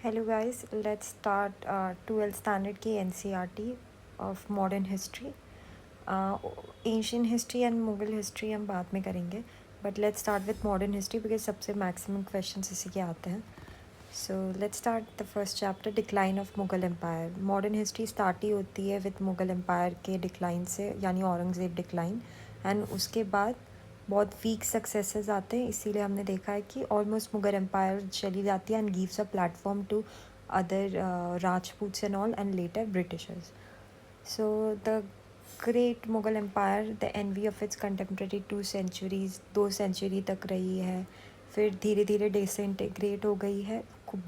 Hello guys, let's start 12th standard की NCERT of modern history. Ancient history and Mughal history हम बाद में करेंगे, but let's start with modern history because सबसे maximum questions इसी के आते हैं. So let's start the first chapter, decline of Mughal empire. Modern history start ही होती है with Mughal empire के decline से, यानी औरंगज़ेब decline, and उसके बाद बहुत वीक सक्सेसेस आते हैं. इसीलिए हमने देखा है कि ऑलमोस्ट मुगल एम्पायर चली जाती है and gives a platform to other Rajputs and all and later Britishers. So the great Mughal empire, the envy of its contemporary 2 centuries, 2 century तक रही है. फिर धीरे धीरे डिसइंटीग्रेट हो गई है, खूब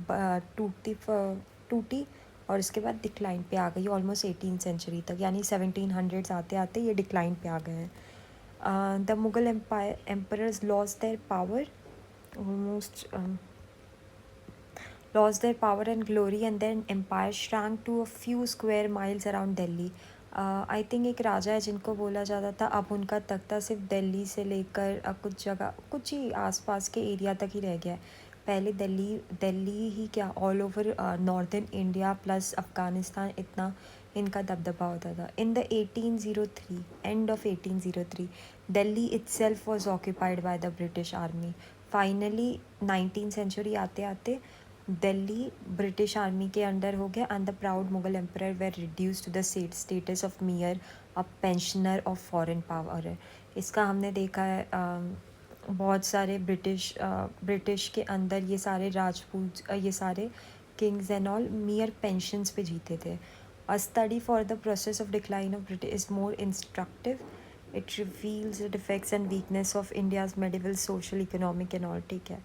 टूटी और उसके बाद डिक्लाइन पे आ गई ऑलमोस्ट 18 सेंचुरी तक, यानी 1700s आते आते ये डिक्लाइन पे आ गए हैं. The Mughal Empire emperors lost their power, almost lost their power and glory, and then empire shrank to a few square miles around Delhi. I think एक राजा है जिनको बोला जाता था, अब उनका तख्ता सिर्फ दिल्ली से लेकर कुछ जगह, कुछ ही आसपास के एरिया तक ही रह गया है. पहले दिल्ली ही क्या, all over northern India plus Afghanistan, इतना इनका दबदबा होता था. In the 1803, end of 1803, Delhi itself was occupied by the British army. Finally 19th century आते आते दिल्ली ब्रिटिश आर्मी के अंडर हो गया and the proud Mughal emperor were reduce to the status of mere a pensioner of foreign power. इसका हमने देखा है बहुत सारे ब्रिटिश के अंदर ये सारे राजपूत, ये सारे kings and all mere pensions पे जीते थे. A study for the process of decline of British is more instructive. It reveals the defects and weakness of India's medieval social economic and all. ठीक है,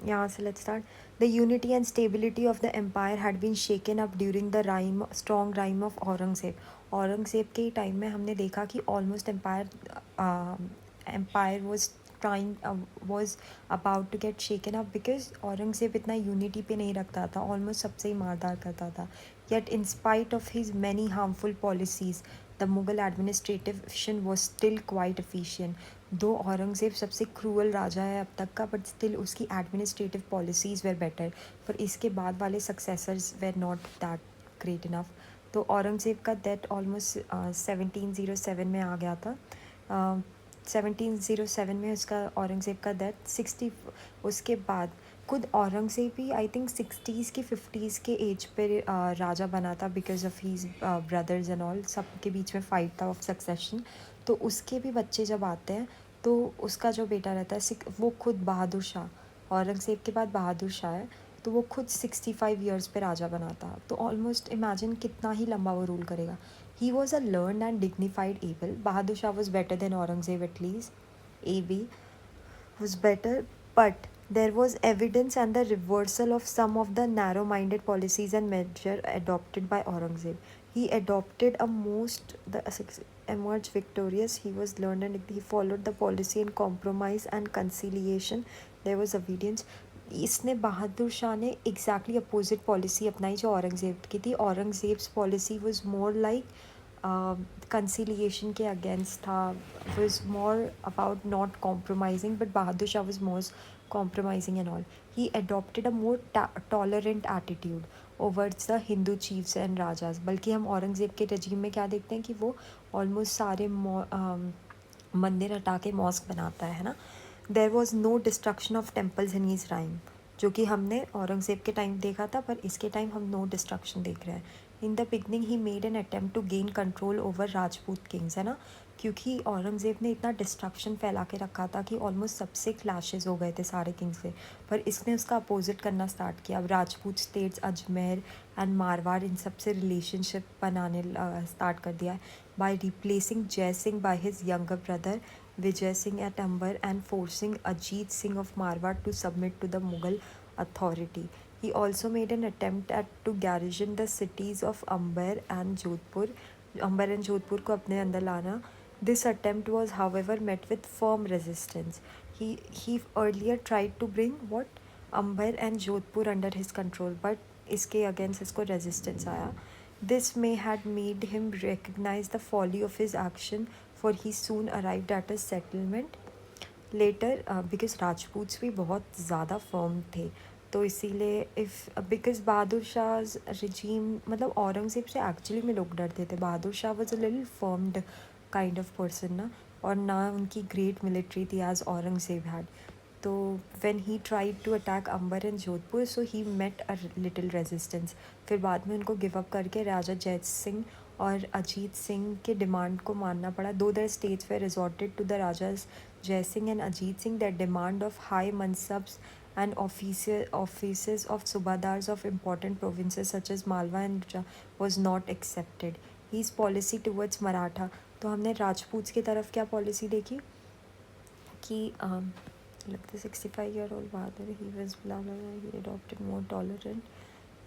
यहाँ से let's start. The unity and stability of the empire had been shaken up during the strong rhyme of Aurangzeb. Aurangzeb के time में हमने देखा कि almost empire was about to get shaken up because Aurangzeb इतना यूनिटी पे नहीं रखता था, ऑलमोस्ट सबसे ही मारदार करता था. Yet in spite of his many harmful policies the Mughal administration was still quite efficient. दो औरंगज़ेब सबसे क्रूअल राजा है अब तक का, बट स्टिल उसकी एडमिनिस्ट्रेटिव पॉलिसीज़ वेर बेटर. पर इसके बाद वाले successors were not that great enough. तो औरंगज़ेब का डेथ ऑलमोस्ट 1707 में आ गया था. 1707 में उसका औरंगज़ेब का डेथ. उसके बाद खुद औरंगज़ेब ही आई थिंक 60s की 50s के एज पे राजा बना था because of his brothers and all. सब के बीच में फाइट था ऑफ सक्सेशन. तो उसके भी बच्चे जब आते हैं तो उसका जो बेटा रहता है वो खुद बहादुर शाह, औरंगज़ेब के बाद बहादुर शाह है, तो वो खुद 65 ईयर्स पे राजा बना था. तो ऑलमोस्ट इमेजिन कितना ही लंबा वो रूल करेगा. He was a learn and dignified able. Bahadur Shah was better than Aurangzeb at least. A B was better, but there was evidence and the reversal of some of the narrow-minded policies and measures adopted by Aurangzeb. He adopted emerged victorious. He was learned and he followed the policy in compromise and conciliation. There was obedience. इसने बहादुर शाह ने exactly opposite policy अपनाई जो औरंगज़ेब की थी. Aurangzeb's policy was more like conciliation के against था, was more about not compromising, but Bahadur Shah was most compromising and all. He adopted a more tolerant attitude towards the Hindu chiefs and rajas. बल्कि हम औरंगज़ेब के रजीम में क्या देखते हैं कि वो ऑलमोस्ट सारे मंदिर हटा के मॉस्क बनाता है ना. There was no destruction of temples in his rhyme, जो कि हमने औरंगज़ेब के टाइम देखा था, पर इसके टाइम हम नो डिस्ट्रक्शन देख रहे हैं. In the beginning he made an attempt to gain control over Rajput kings, है ना, क्योंकि औरंगज़ेब ने इतना डिस्ट्रक्शन फैला के रखा था कि ऑलमोस्ट सबसे क्लैशेस हो गए थे सारे किंग्स से. पर इसने उसका अपोजिट करना स्टार्ट किया. अब राजपूत स्टेट्स अजमेर एंड मारवाड़ इन सब से रिलेशनशिप बनाने स्टार्ट कर दिया है बाय रिप्लेसिंग जय Singh by his younger brother Vijay Singh at Amber and forcing Ajit Singh of Marwar to submit to the Mughal authority. He also made an attempt to garrison the cities of Amber and Jodhpur. Amber and Jodhpur को अपने अंदर लाना. This attempt was, however, met with firm resistance. He earlier tried to bring Amber and Jodhpur under his control, but इसके against इसको resistance आया. This may had made him recognize the folly of his action, for he soon arrived at a settlement later. Because राजपूत्स भी बहुत ज़्यादा firm थे, तो इसीलिए if because Bahadur Shah regime मतलब औरंगज़ेब से एक्चुअली में लोग डरते थे. Bahadur Shah was a little firmed kind of person ना, और ना उनकी ग्रेट मिलिट्री थी एज औरंगज़ेब हैड. तो when he tried to attack Amber and Jodhpur so he met a little resistance. फिर बाद में उनको गिव अप करके राजा जय सिंह और अजीत सिंह के डिमांड को मानना पड़ा. Though the states they resorted to the Rajas Jai Singh and Ajit Singh that demand of high mansabs and offices of subadars of important provinces such as Malwa and was not accepted. His policy towards Maratha. तो हमने राजपूत की तरफ क्या policy देखी कि लगता 65-year-old Bahadur he was blah blah blah, he adopted more tolerant,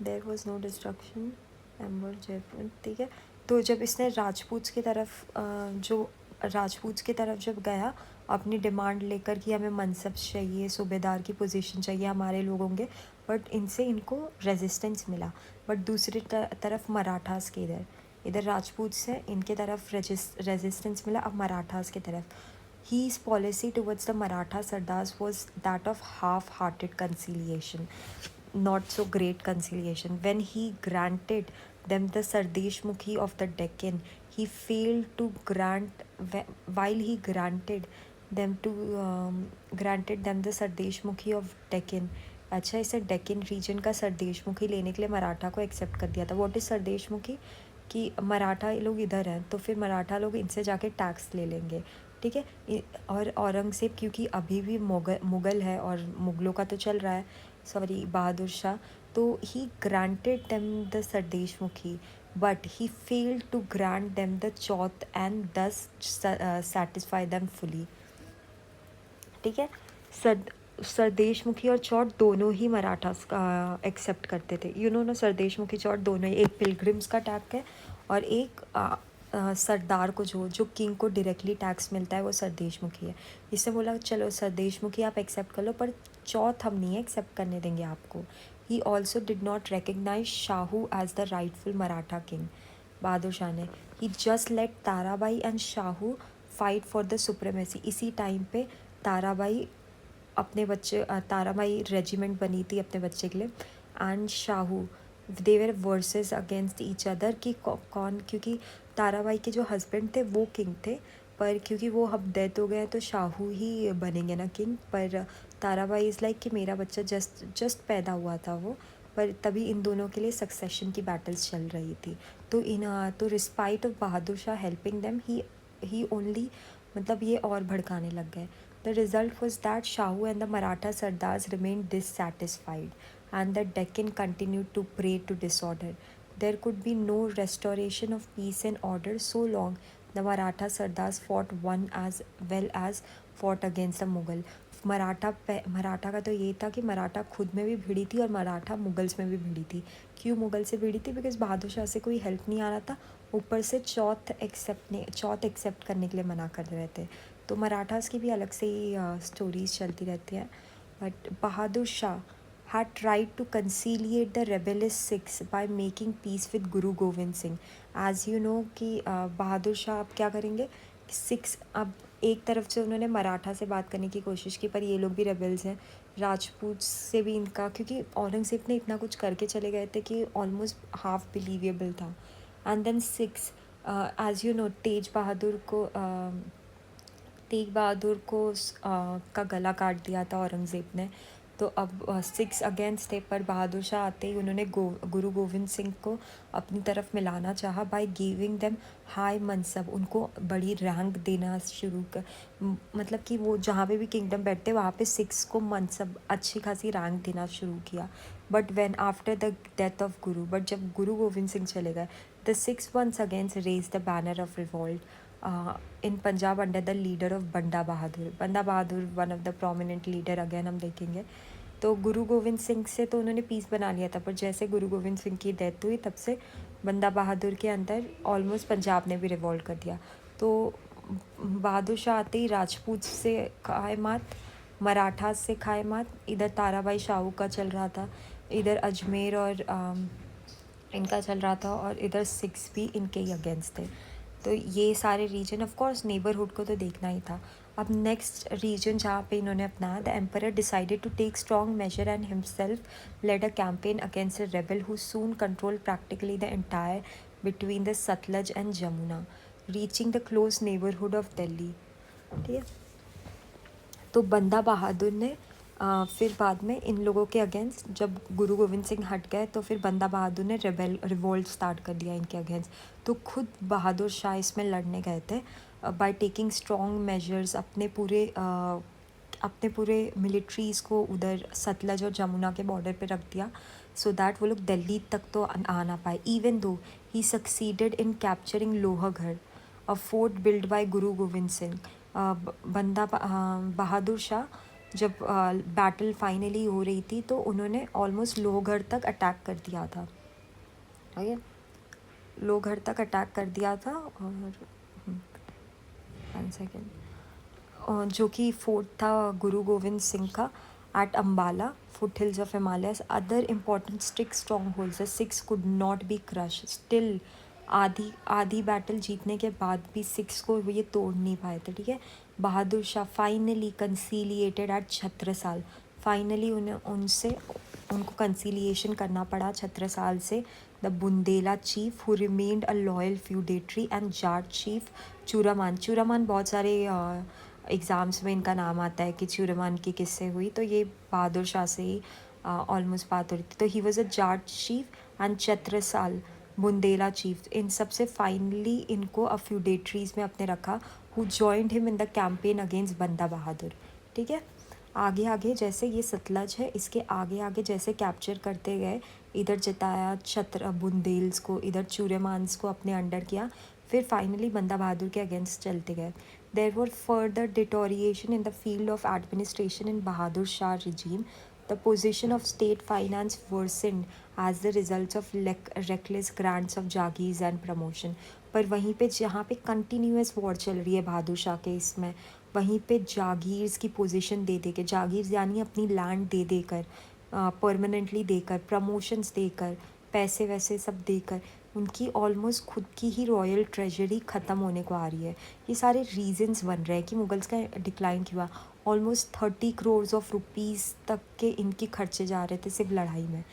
there was no destruction, Amber Jaipur. ठीक है. तो जब इसने राजपूत की तरफ जो राजपूत की तरफ जब गया अपनी डिमांड लेकर कि हमें मनसब चाहिए, सूबेदार की पोजीशन चाहिए, हमारे लोग होंगे, बट इनसे इनको रेजिस्टेंस मिला. बट दूसरी तरफ मराठास के इधर राजपूत से इनके तरफ रेजिस्टेंस मिला. अब मराठास की तरफ his policy towards the Maratha Sardars was that of half-hearted conciliation, not so great conciliation. When he granted them the Sardeshmukhi of the Deccan, he failed to grant, while he granted them the Sardeshmukhi of Deccan. अच्छा, इसे Deccan reason का सरदेशमुखी लेने के लिए मराठा को accept कर दिया था. What is sardeshmukhi? कि मराठा लोग इधर हैं तो फिर मराठा लोग इनसे जाके टैक्स ले लेंगे. ठीक है. और औरंगज़ेब क्योंकि अभी भी मुग़ल है और मुग़लों का तो चल रहा है, सॉरी बहादुर शाह, तो he granted them the sardeshmukhi but he failed to grant them the chauth and thus satisfy them fully. ठीक है. सरदेशमुखी और चौथ दोनों ही मराठास का एक्सेप्ट करते थे. यू नो ना, सरदेशमुखी चौथ दोनों ही, एक पिलग्रिम्स का टैक्स है और एक सरदार को जो किंग को डायरेक्टली टैक्स मिलता है वो सरदेशमुखी है. इससे बोला चलो सरदेशमुखी आप एक्सेप्ट कर लो पर चौथ हम नहीं एक्सेप्ट करने देंगे आपको. He also did not recognise Shahu as the rightful Maratha king. Bahadur Shah ने he just let Tarabai and Shahu fight for the supremacy. इसी टाइम पे ताराबाई अपने बच्चे ताराबाई रेजिमेंट बनी थी अपने बच्चे के लिए, and Shahu they were versus against each other कि कौन, क्योंकि ताराबाई के जो हस्बैंड थे वो किंग थे, पर क्योंकि वो अब डेथ हो गए तो शाहू ही बनेंगे ना किंग. पर ताराबाई इज़ लाइक कि मेरा बच्चा जस्ट पैदा हुआ था वो, पर तभी इन दोनों के लिए सक्सेशन की बैटल्स चल रही थी. तो respite of Bahadur Shah helping them he only, मतलब ये और भड़काने लग गए. The result was that Shahu and the Maratha Sardars remained dissatisfied, and the Deccan continued to prey to disorder. There could be no restoration of peace and order so long the Maratha Sardars fought one as well as fought against the Mughal. Maratha का तो ये था कि मराठा खुद में भी भिड़ी थी और मराठा मुगल्स में भी भिड़ी थी. क्यों मुगल से भिड़ी थी? बिकॉज बहादुर शाह से कोई हेल्प नहीं आ रहा था, ऊपर से चौथ एक्सेप्ट करने के लिए मना कर रहे थे. तो मराठास की भी अलग से ही स्टोरीज चलती रहती हैं. But Bahadur Shah had tried to conciliate the rebellious Sikhs by making peace with Guru Govind Singh. As you know कि बहादुर शाह अब क्या करेंगे, सिक्स अब एक तरफ से उन्होंने मराठा से बात करने की कोशिश की पर ये लोग भी रेबल्स हैं. राजपूत से भी इनका, क्योंकि औरंगज़ेब ने इतना कुछ करके चले गए थे कि ऑलमोस्ट हाफ बिलीवेबल था. And then six, as you know, Tegh Bahadur को का गला काट दिया था औरंगज़ेब ने. तो अब सिक्स अगेंस्ट थे, पर बहादुर शाह आते ही उन्होंने गुरु गोविंद सिंह को अपनी तरफ मिलाना चाहा बाय गिविंग देम हाई मनसब. उनको बड़ी रैंक देना शुरू कर, मतलब कि वो जहाँ पे भी किंगडम बैठते वहाँ पे सिक्स को मनसब अच्छी खासी रैंक देना शुरू किया. But when after the death of Guru, but जब गुरु गोविंद सिंह चले गए, the Sikhs once against raise the banner of revolt in Punjab under the leader of Banda Bahadur one of the prominent leader again हम देखेंगे. तो गुरु गोविंद सिंह से तो उन्होंने पीस बना लिया था, पर जैसे गुरु गोविंद सिंह की डेथ हुई तब से बंदा बहादुर के अंदर ऑलमोस्ट पंजाब ने भी रिवॉल्ट कर दिया. तो बहादुर शाह आते ही राजपूत से खाए मात, मराठा से खाए मात. इधर ताराबाई शाहू का चल रहा था, इधर अजमेर और इनका चल रहा था, और इधर सिक्स भी इनके ही अगेंस्ट थे. तो ये सारे रीजन ऑफ कोर्स नेबरहुड को तो देखना ही था। अब नेक्स्ट रीजन जहाँ पे इन्होंने अपनाया, the emperor decided to take strong measure and himself led a campaign against a rebel who soon control practically the entire between the Sutlej and Jamuna, reaching the close neighbourhood of Delhi. ठीक है, तो बंदा बहादुर ने फिर बाद में इन लोगों के अगेंस्ट, जब गुरु गोविंद सिंह हट गए तो फिर बंदा बहादुर ने रिवोल्ट स्टार्ट कर दिया इनके अगेंस्ट। तो खुद बहादुर शाह इसमें लड़ने गए थे बाय टेकिंग स्ट्रॉन्ग मेजर्स, अपने पूरे मिलिट्रीज़ को उधर सतलज और जमुना के बॉर्डर पे रख दिया, सो दैट वो लोग दिल्ली तक तो आ ना पाए। Even though he succeeded in capturing Lohgarh, a fort build by Guru Gobind Singh. Bahadur Shah जब बैटल फाइनली हो रही थी तो उन्होंने ऑलमोस्ट लोहगढ़ तक अटैक कर दिया था। ठीक है, लोहगढ़ तक अटैक कर दिया था। और 1 सेकेंड, जो कि फोर्ट था गुरु गोविंद सिंह का at Ambala, foot hills of Himalayas. Other important stick strong holds, the Sikhs could not be crush still. आधी बैटल जीतने के बाद भी सिक्स को ये तोड़ नहीं पाए थे। ठीक है, Bahadur Shah finally conciliated at Chhatrasal. Finally उनको कंसीलिएशन करना पड़ा छत्रसाल से। The Bundela chief who remained a loyal feudatory and Jat chief Churaman बहुत सारे एग्ज़ाम्स में इनका नाम आता है कि चूरामान की किससे हुई, तो ये बहादुर शाह से ही ऑलमोस्ट बात हो रही थी। तो he was a Jat chief and Chhatrasal Bundela chief, इन सबसे फाइनली इनको अफ्यूडेटरीज में अपने रखा, who joined him in the campaign against Banda Bahadur. ठीक है, आगे आगे जैसे ये सतलज है, इसके आगे आगे जैसे कैप्चर करते गए, इधर जिताया बुंदेल्स को, इधर चूरेमान्स को अपने अंडर किया, फिर फाइनली बंदा बहादुर के अगेंस्ट चलते गए। There were further deterioration in the field of administration in Bahadur Shah regime. The position of state finance worsened as the result of reckless grants of jagirs and promotion. पर वहीं पे जहाँ पे कंटिन्यूस वॉर चल रही है बहादुर शाह के इसमें, वहीं पे जागीर्स की पोजीशन दे के, जागीर्स यानी अपनी लैंड दे देकर, परमानेंटली देकर, प्रमोशंस देकर, पैसे वैसे सब देकर, उनकी ऑलमोस्ट खुद की ही रॉयल ट्रेजरी ख़त्म होने को आ रही है। ये सारे रीजंस बन रहे हैं कि मुगल्स का डिक्लाइन क्यों हुआ। ऑलमोस्ट 30 करोड़ ऑफ रुपीज़ तक के इनके खर्चे जा रहे थे सिर्फ लड़ाई में।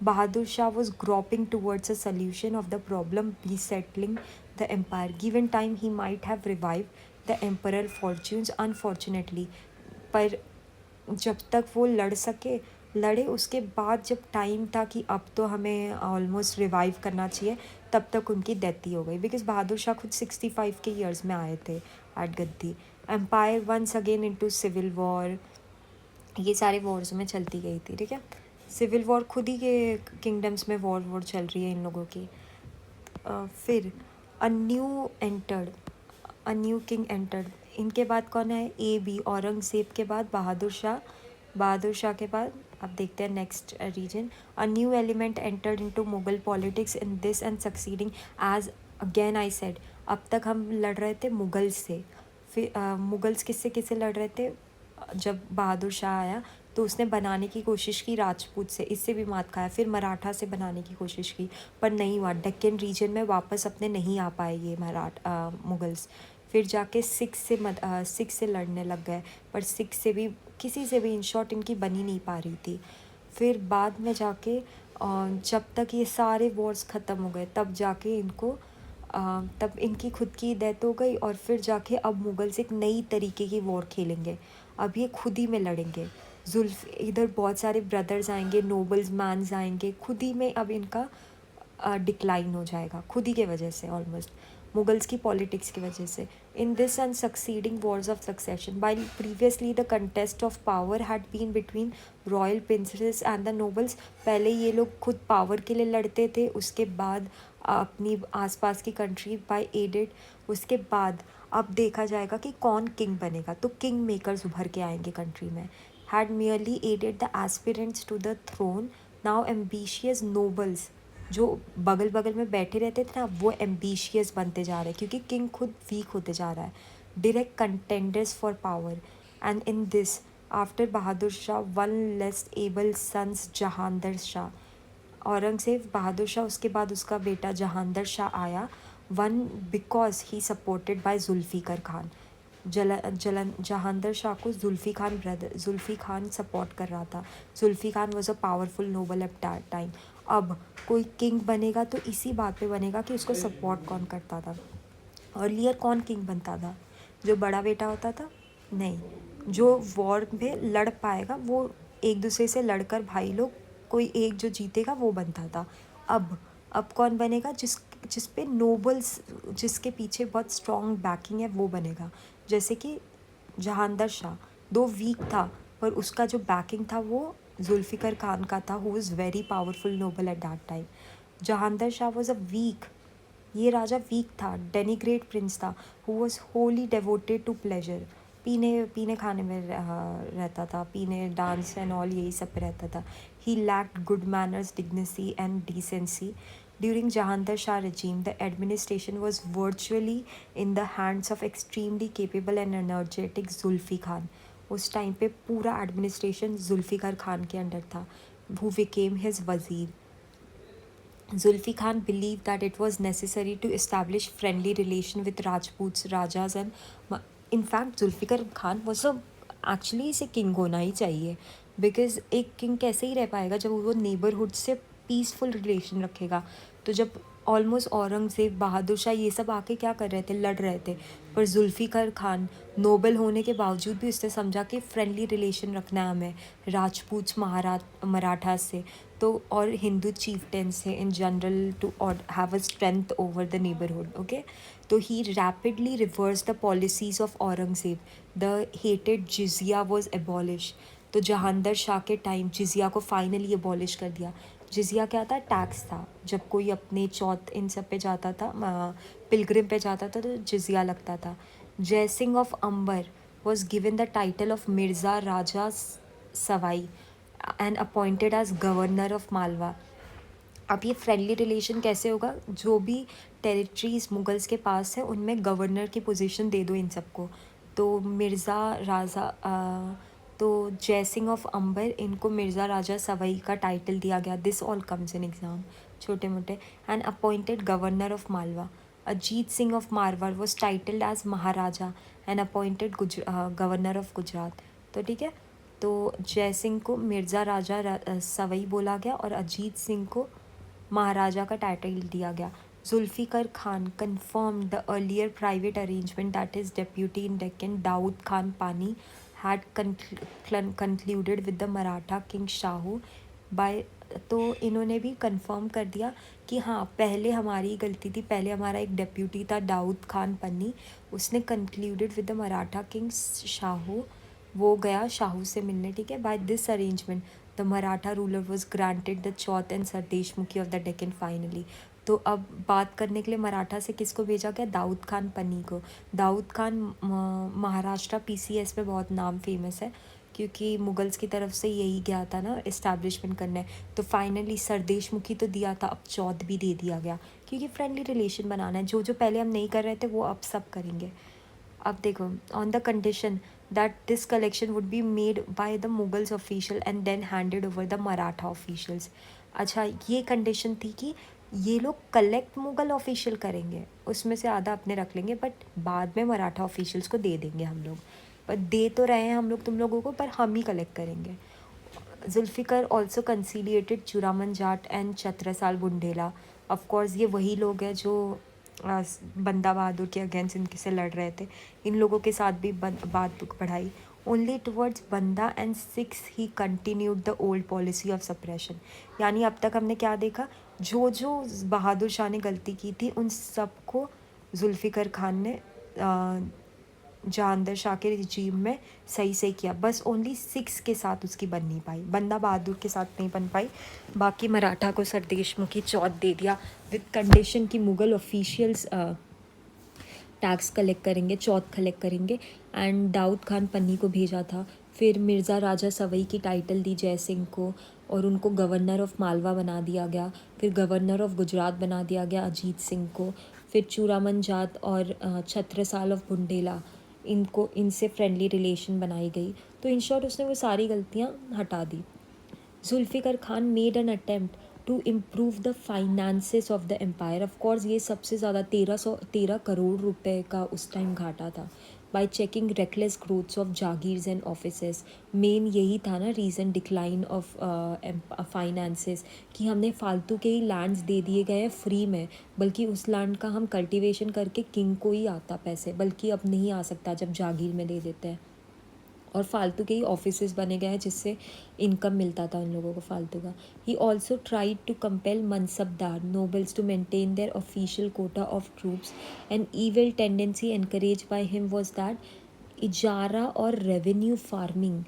Bahadur Shah was groping towards a solution of the problem besetting the empire. Given time, he might have revived the emperor fortunes, unfortunately. पर जब तक वो लड़ सके लड़े, उसके बाद जब टाइम था कि अब तो हमें ऑलमोस्ट रिवाइव करना चाहिए, तब तक उनकी डेथ ही हो गई। बिकॉज बहादुर शाह खुद 65 के ईयर्स में आए थे एट गद्दी। Empire once again into civil war, ये सारे वॉर्स में चलती गई थी। ठीक है, सिविल वॉर, खुद ही के किंगडम्स में वॉर चल रही है इन लोगों की। फिर अ न्यू किंग एंटर्ड। इनके बाद कौन है? ए बी, औरंगज़ेब के बाद बहादुर शाह के बाद अब देखते हैं next reason. A new element entered into Mughal politics in this and succeeding age again I said. अब तक हम लड़ रहे थे मुगल्स से, फिर मुगल्स किससे लड़ रहे थे? जब बहादुर शाह आया तो उसने बनाने की कोशिश की राजपूत से, इससे भी मात खाया। फिर मराठा से बनाने की कोशिश की पर नहीं हुआ, डेक्कन रीजन में वापस अपने नहीं आ पाए ये मुगल्स। फिर जाके सिख से लड़ने लग गए, पर सिख से भी किसी से भी इन शॉर्ट इनकी बनी नहीं पा रही थी। फिर बाद में जाके जब तक ये सारे वॉर्स ख़त्म हो गए तब जाके तब इनकी खुद की डेथ हो गई, और फिर जाके अब मुगल्स एक नई तरीके की वॉर खेलेंगे। अब ये खुद ही में लड़ेंगे। इधर बहुत सारे ब्रदर्स आएंगे, नोबल्स मैन्स आएंगे, खुद ही में अब इनका डिक्लाइन हो जाएगा, खुद ही के वजह से, ऑलमोस्ट मुगल्स की पॉलिटिक्स की वजह से। In this and succeeding wars of succession, while previously the contest of power had been between royal princes and the nobles. पहले ये लोग खुद पावर के लिए लड़ते थे, उसके बाद अपनी आसपास की कंट्री बाय एडेड, उसके बाद अब देखा जाएगा कि कौन किंग बनेगा। तो किंग मेकर्स उभर के आएंगे कंट्री में। Had merely aided the aspirants to the throne, now ambitious nobles, जो बगल बगल में बैठे रहते थे ना, वो एम्बिशियस बनते जा रहे हैं क्योंकि किंग खुद वीक होते जा रहा है। Direct contenders for power, and in this after Bahadur Shah one less able sons Jahandar Shah. Aurangzeb, Bahadur Shah, उसके बाद उसका बेटा जहांदर शाह आया। One because he supported by Zulfiqar Khan. Jahandar Shah को जुल्फ़ी खान सपोर्ट कर रहा था। Zulfi Khan was a powerful noble at that time. अब कोई किंग बनेगा तो इसी बात पे बनेगा कि उसको सपोर्ट कौन करता था। अर्लियर कौन किंग बनता था? जो बड़ा बेटा होता था? नहीं, जो वॉर में लड़ पाएगा वो एक दूसरे से लड़कर भाई लोग, कोई एक जो जीतेगा वो बनता था। अब कौन बनेगा? जिस पे नोबल्स, जिसके पीछे बहुत स्ट्रॉन्ग बैकिंग है वो बनेगा। जैसे कि जहांदर शाह दो वीक था पर उसका जो बैकिंग था वो जुल्फ़िकर खान का था, who is very powerful noble at that time. Jahandar Shah was a weak, ये राजा वीक था, डेनिग्रेट प्रिंस था, who was wholly devoted to pleasure. पीने पीने खाने में रहता था, पीने डांस एंड ऑल यही सब पे रहता था। He lacked good manners, dignity and decency. During Jahandar Shah regime, the administration was virtually in the hands of extremely capable and energetic Zulfi Khan. उस टाइम पे पूरा एडमिनिस्ट्रेशन जुल्फ़िकार खान के अंडर था, who became his वज़ीर। Zulfi Khan believed that it was necessary to establish friendly relation with Rajputs, Rajas and in fact Zulfikar Khan was a actually इसे king होना ही चाहिए, because एक किंग कैसे ही रह पाएगा जब वो नेबरहुड से पीसफुल रिलेशन रखेगा। तो जब ऑलमोस्ट औरंगज़ेब, बहादुर शाह ये सब आके क्या कर रहे थे, लड़ रहे थे, पर जुल्फ़िकार खान नोबल होने के बावजूद भी उसने समझा कि फ्रेंडली रिलेशन रखना है हमें राजपूत मराठा से, तो और हिंदू चीफ्टेन से in general, to have a strength over the neighbourhood. Okay, तो he rapidly reverse the policies of Aurangzeb. The hated jizya was abolish. तो जहांदर शाह के टाइम जिजिया को फाइनली एबॉलिश कर दिया। जिजिया क्या था? टैक्स था। जब कोई अपने चौथ इन सब पे जाता था, पिलग्रिम पे जाता था, तो जिजिया लगता था। Jai Singh of Amber was given the title of Mirza Raja Sawai and appointed as governor of Malwa. अब ये फ्रेंडली रिलेशन कैसे होगा? जो भी टेरिटरीज मुगल्स के पास है उनमें गवर्नर की पोजीशन दे दो इन सबको। तो मिर्ज़ा राजा तो जय सिंह ऑफ अंबर, इनको मिर्ज़ा राजा सवाई का टाइटल दिया गया। This all comes in exam, छोटे मोटे। And appointed governor of Malwa. Ajit Singh of Marwar was titled as Maharaja and appointed governor of Gujarat. तो ठीक है, तो जय सिंह को मिर्ज़ा राजा सवाई बोला गया और अजीत सिंह को महाराजा का टाइटल दिया गया। Zulfikar Khan confirmed the earlier private arrangement that his deputy in Deccan, Daud Khan Pani, had concluded with the Maratha king Shahu by। तो इन्होंने भी कंफर्म कर दिया कि हाँ, पहले हमारी गलती थी, पहले हमारा एक डेप्यूटी था दाऊद खान पन्नी, उसने concluded with the Maratha king Shahu, वो गया शाहू से मिलने। ठीक है, by this arrangement the Maratha ruler was granted the chauth and sardeshmukhi of the Deccan finally. तो अब बात करने के लिए मराठा से किसको भेजा गया? दाऊद खान पन्नी को। दाऊद खान महाराष्ट्र PCS में बहुत नाम फेमस है, क्योंकि मुगल्स की तरफ से यही गया था ना इस्टेब्लिशमेंट करने। तो फाइनली सरदेशमुखी तो दिया था, अब चौथ भी दे दिया गया, क्योंकि फ्रेंडली रिलेशन बनाना है। जो जो पहले हम नहीं कर रहे थे वो अब सब करेंगे। अब देखो, on the condition that this collection would be made by the Mughals official and then handed over the Maratha officials। अच्छा, ये कंडीशन थी कि ये लोग कलेक्ट मुगल ऑफिशियल करेंगे, उसमें से आधा अपने रख लेंगे, बट बाद में मराठा ऑफिशियल्स को दे देंगे हम लोग। पर दे तो रहे हैं हम लोग तुम लोगों को, पर हम ही कलेक्ट करेंगे। Zulfiqar also conciliated Churaman Jat and Chhatrasal Bundela. Of course ये वही लोग हैं जो बंदा बहादुर के अगेंस्ट इनके से लड़ रहे थे। इन लोगों के साथ भी बात बढ़ाई। ओनली टुवर्ड्स बंदा and six he continued the old policy of suppression. यानी अब तक हमने क्या देखा? जो जो बहादुर शाह ने गलती की थी उन सबको जुल्फ़िकार खान ने जहांदर शाह के रिजीम में सही सही किया। बस ओनली 6 के साथ उसकी बन नहीं पाई, बंदा बहादुर के साथ नहीं बन पाई। बाकी मराठा को सरदेशमुखी चौथ दे दिया विद कंडीशन कि मुगल ऑफिशियल्स टैक्स कलेक्ट करेंगे, चौथ कलेक्ट करेंगे। एंड दाऊद खान पन्नी को भेजा था। फिर मिर्ज़ा राजा सवाई की टाइटल दी जय सिंह को और उनको गवर्नर ऑफ मालवा बना दिया गया। फिर गवर्नर ऑफ गुजरात बना दिया गया अजीत सिंह को। फिर चूरामन जाट और छत्रसाल ऑफ बुंडेला, इनसे फ्रेंडली रिलेशन बनाई गई। तो इन शॉर्ट उसने वो सारी गलतियाँ हटा दी। Zulfiqar Khan made an attempt to improve the finances of the empire. Of course ये सबसे ज़्यादा 13 करोड़ रुपए का उस टाइम घाटा था। By checking reckless growths of jagirs and offices, main यही था ना रीज़न डिक्लाइन ऑफ फाइनेंसेस, कि हमने फालतू के ही लैंड्स दे दिए गए हैं फ्री में, बल्कि उस लैंड का हम कल्टीवेशन करके किंग को ही आता पैसे, बल्कि अब नहीं आ सकता जब जागीर में दे देते हैं। और फालतू के ही ऑफिसेस बने गए हैं जिससे इनकम मिलता था उन लोगों को फालतू का। He also tried to compel mansabdar nobles to maintain their official quota of troops. An evil tendency encourage by him was that ijara और रेवेन्यू फार्मिंग।